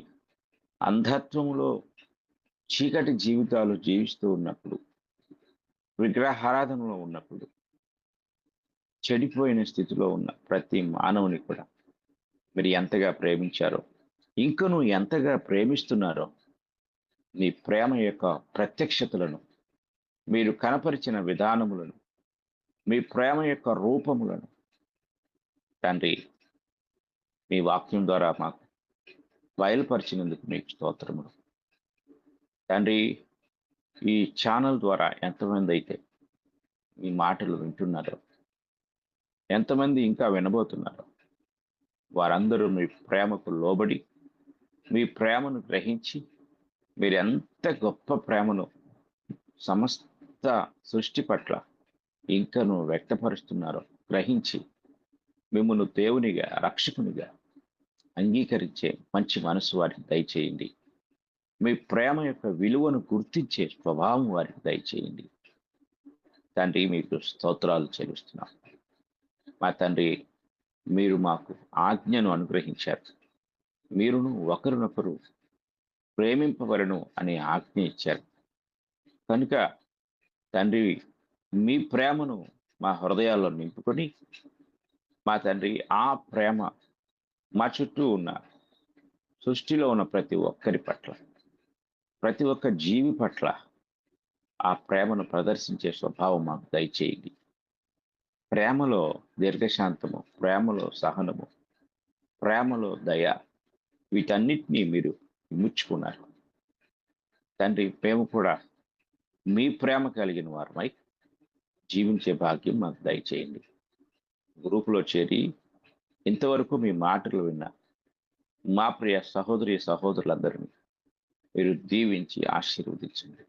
అంధత్వంలో చీకటి జీవితాలు జీవిస్తూ ఉన్నప్పుడు, విగ్రహారాధనలో ఉన్నప్పుడు, చెడిపోయిన స్థితిలో ఉన్న ప్రతి మానవుని కూడా మీరు ఎంతగా ప్రేమించారో, ఇంకనూ ఎంతగా ప్రేమిస్తున్నారో మీ ప్రేమ యొక్క ప్రత్యక్షతలను, మీరు కనపరిచిన విధానములను, మీ ప్రేమ యొక్క రూపములను తండ్రి మీ వాక్యం ద్వారా మాకు బయలుపరిచినందుకు మీకు స్తోత్రములు. తండ్రి, ఈ ఛానల్ ద్వారా ఎంతమంది అయితే మీ మాటలు వింటున్నారో, ఎంతమంది ఇంకా వినబోతున్నారో వారందరూ మీ ప్రేమకు లోబడి మీ ప్రేమను గ్రహించి మీరు ఎంత గొప్ప ప్రేమను సమస్త సృష్టి పట్ల ఇంకను వ్యక్తపరుస్తున్నారో గ్రహించి మిమ్మల్ని దేవునిగా రక్షకునిగా అంగీకరించే మంచి మనసు వారికి దయచేయండి. మీ ప్రేమ యొక్క విలువను గుర్తించే స్వభావం వారికి దయచేయండి. తండ్రి, మీకు స్తోత్రాలు చెల్లిస్తున్నాం. మా తండ్రి, మీరు మాకు ఆజ్ఞను అనుగ్రహించారు. మీరును ఒకరినొకరు ప్రేమింపవలను అనే ఆజ్ఞ ఇచ్చారు. కనుక తండ్రి, మీ ప్రేమను మా హృదయాల్లో నింపుకొని మా తండ్రి, ఆ ప్రేమ మా చుట్టూ ఉన్న సృష్టిలో ఉన్న ప్రతి ఒక్కరి పట్ల, ప్రతి ఒక్క జీవి పట్ల ఆ ప్రేమను ప్రదర్శించే స్వభావం మాకు దయచేయండి. ప్రేమలో దీర్ఘశాంతము, ప్రేమలో సహనము, ప్రేమలో దయ, వీటన్నిటినీ మీరు విముచ్చుకున్నారు. తండ్రి, మేము కూడా మీ ప్రేమ కలిగిన వారమై జీవించే భాగ్యం మాకు దయచేయండి. గ్రూపులో చేరి ఇంతవరకు మీ మాటలు విన్న మా ప్రియ సహోదరి సహోదరులందరినీ మీరు దీవించి ఆశీర్వదించండి.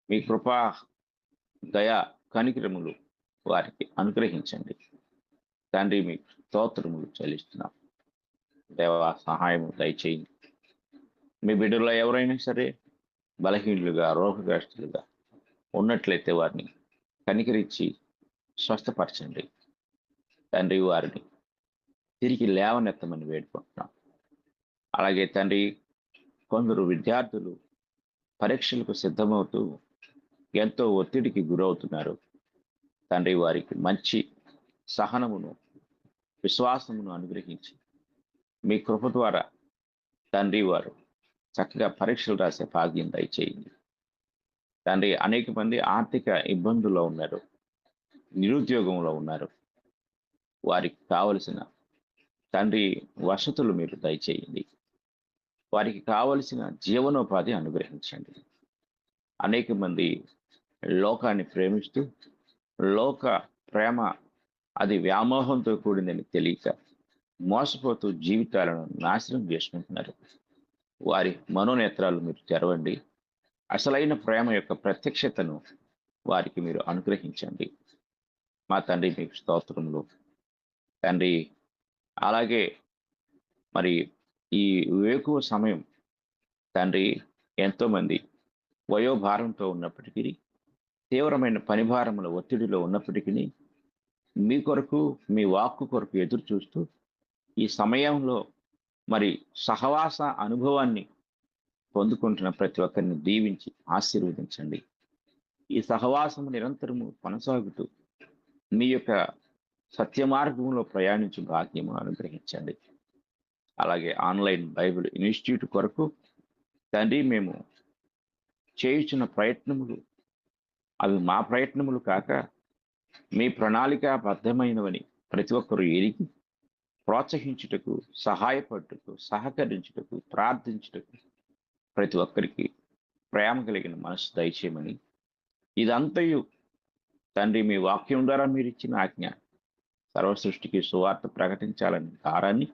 మీ కృపా దయ కనికరములు వారికి అనుగ్రహించండి. తండ్రి, మీకు స్తోత్రములు చెల్లిస్తున్నాం. దేవా, సహాయము దయచేయండి. మీ బిడ్డల్లో ఎవరైనా సరే బలహీనులుగా రోగగ్రస్తులుగా ఉన్నట్లయితే వారిని కనికరించి స్వస్థపరచండి. తండ్రి, వారిని తిరిగి లేవనెత్తమని వేడుకుంటున్నాం. అలాగే తండ్రి, కొందరు విద్యార్థులు పరీక్షలకు సిద్ధమవుతూ ఎంతో ఒత్తిడికి గురవుతున్నారు. తండ్రి, వారికి మంచి సహనమును విశ్వాసమును అనుగ్రహించి మీ కృప ద్వారా తండ్రి వారు చక్కగా పరీక్షలు రాసే భాగ్యం దయచేయండి. తండ్రి, అనేక మంది ఆర్థిక ఇబ్బందుల్లో ఉన్నారు, నిరుద్యోగంలో ఉన్నారు. వారికి కావలసిన తండ్రి వసతులు మీరు దయచేయండి. వారికి కావలసిన జీవనోపాధి అనుగ్రహించండి. అనేక మంది లోకాన్ని ప్రేమిస్తూ లోక ప్రేమ అది వ్యామోహంతో కూడిందని తెలియక మోసపోతూ జీవితాలను నాశనం చేసుకుంటున్నారు. వారి మనోనేత్రాలు మీరు తెరవండి. అసలైన ప్రేమ యొక్క ప్రత్యక్షతను వారికి మీరు అనుగ్రహించండి. మా తండ్రి, మీకు స్తోత్రములు. తండ్రి, అలాగే మరి ఈ వేకువ సమయం తండ్రి, ఎంతోమంది వయోభారంతో ఉన్నప్పటికీ, తీవ్రమైన పనిభారముల ఒత్తిడిలో ఉన్నప్పటికీ మీ కొరకు, మీ వాక్కు కొరకు ఎదురు చూస్తూ ఈ సమయంలో మరి సహవాస అనుభవాన్ని పొందుకుంటున్న ప్రతి ఒక్కరిని దీవించి ఆశీర్వదించండి. ఈ సహవాసము నిరంతరము కొనసాగుతూ మీ యొక్క సత్య మార్గంలో ప్రయాణించే భాగ్యము అనుగ్రహించండి. అలాగే ఆన్లైన్ బైబిల్ ఇన్స్టిట్యూట్ కొరకు తండ్రి మేము చేయుచున్న ప్రయత్నములు అవి మా ప్రయత్నములు కాక మీ ప్రణాళికాబద్ధమైనవని ప్రతి ఒక్కరూ ఎరిగి ప్రోత్సహించుటకు, సహాయపడుటకు, సహకరించుటకు, ప్రార్థించుటకు ప్రతి ఒక్కరికి ప్రేమ కలిగిన మనసు దయచేయమని, ఇదంతయు తండ్రి మీ వాక్యం ద్వారా మీరు ఇచ్చిన ఆజ్ఞ సర్వ సృష్టికి సువార్త ప్రకటించాలని భారాన్ని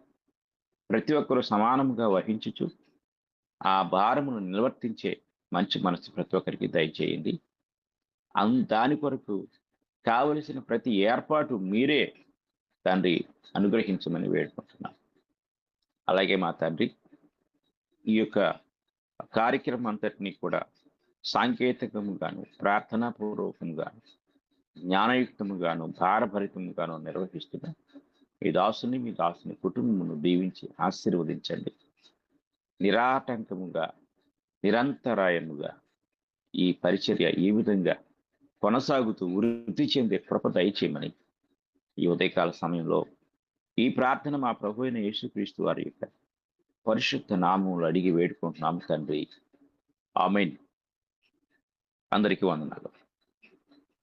ప్రతి ఒక్కరూ సమానంగా వహించుచు ఆ భారమును నిర్వర్తించే మంచి మనసు ప్రతి ఒక్కరికి దయచేయండి. దాని కొరకు కావలసిన ప్రతి ఏర్పాటు మీరే తండ్రి అనుగ్రహించమని వేడుకుంటున్నాం. అలాగే మా తండ్రి ఈ యొక్క కార్యక్రమం అంతటినీ కూడా సాంకేతికముగాను, ప్రార్థనాపూర్వకంగాను, జ్ఞానయుక్తముగాను, భారభరితముగాను నిర్వహిస్తున్న మీ దాసుని కుటుంబమును దీవించి ఆశీర్వదించండి. నిరాటంకముగా, నిరంతరాయముగా ఈ పరిచర్య ఈ విధంగా కొనసాగుతూ వృద్ధి చెందే కృప దయచేయమని ఈ ఉదయకాల సమయంలో ఈ ప్రార్థన మా ప్రభు అయిన యేసుక్రీస్తు వారి యొక్క పరిశుద్ధ నామములు అడిగి వేడుకుంటున్నాము తండ్రి. ఆమేన్. అందరికీ వందనాలు.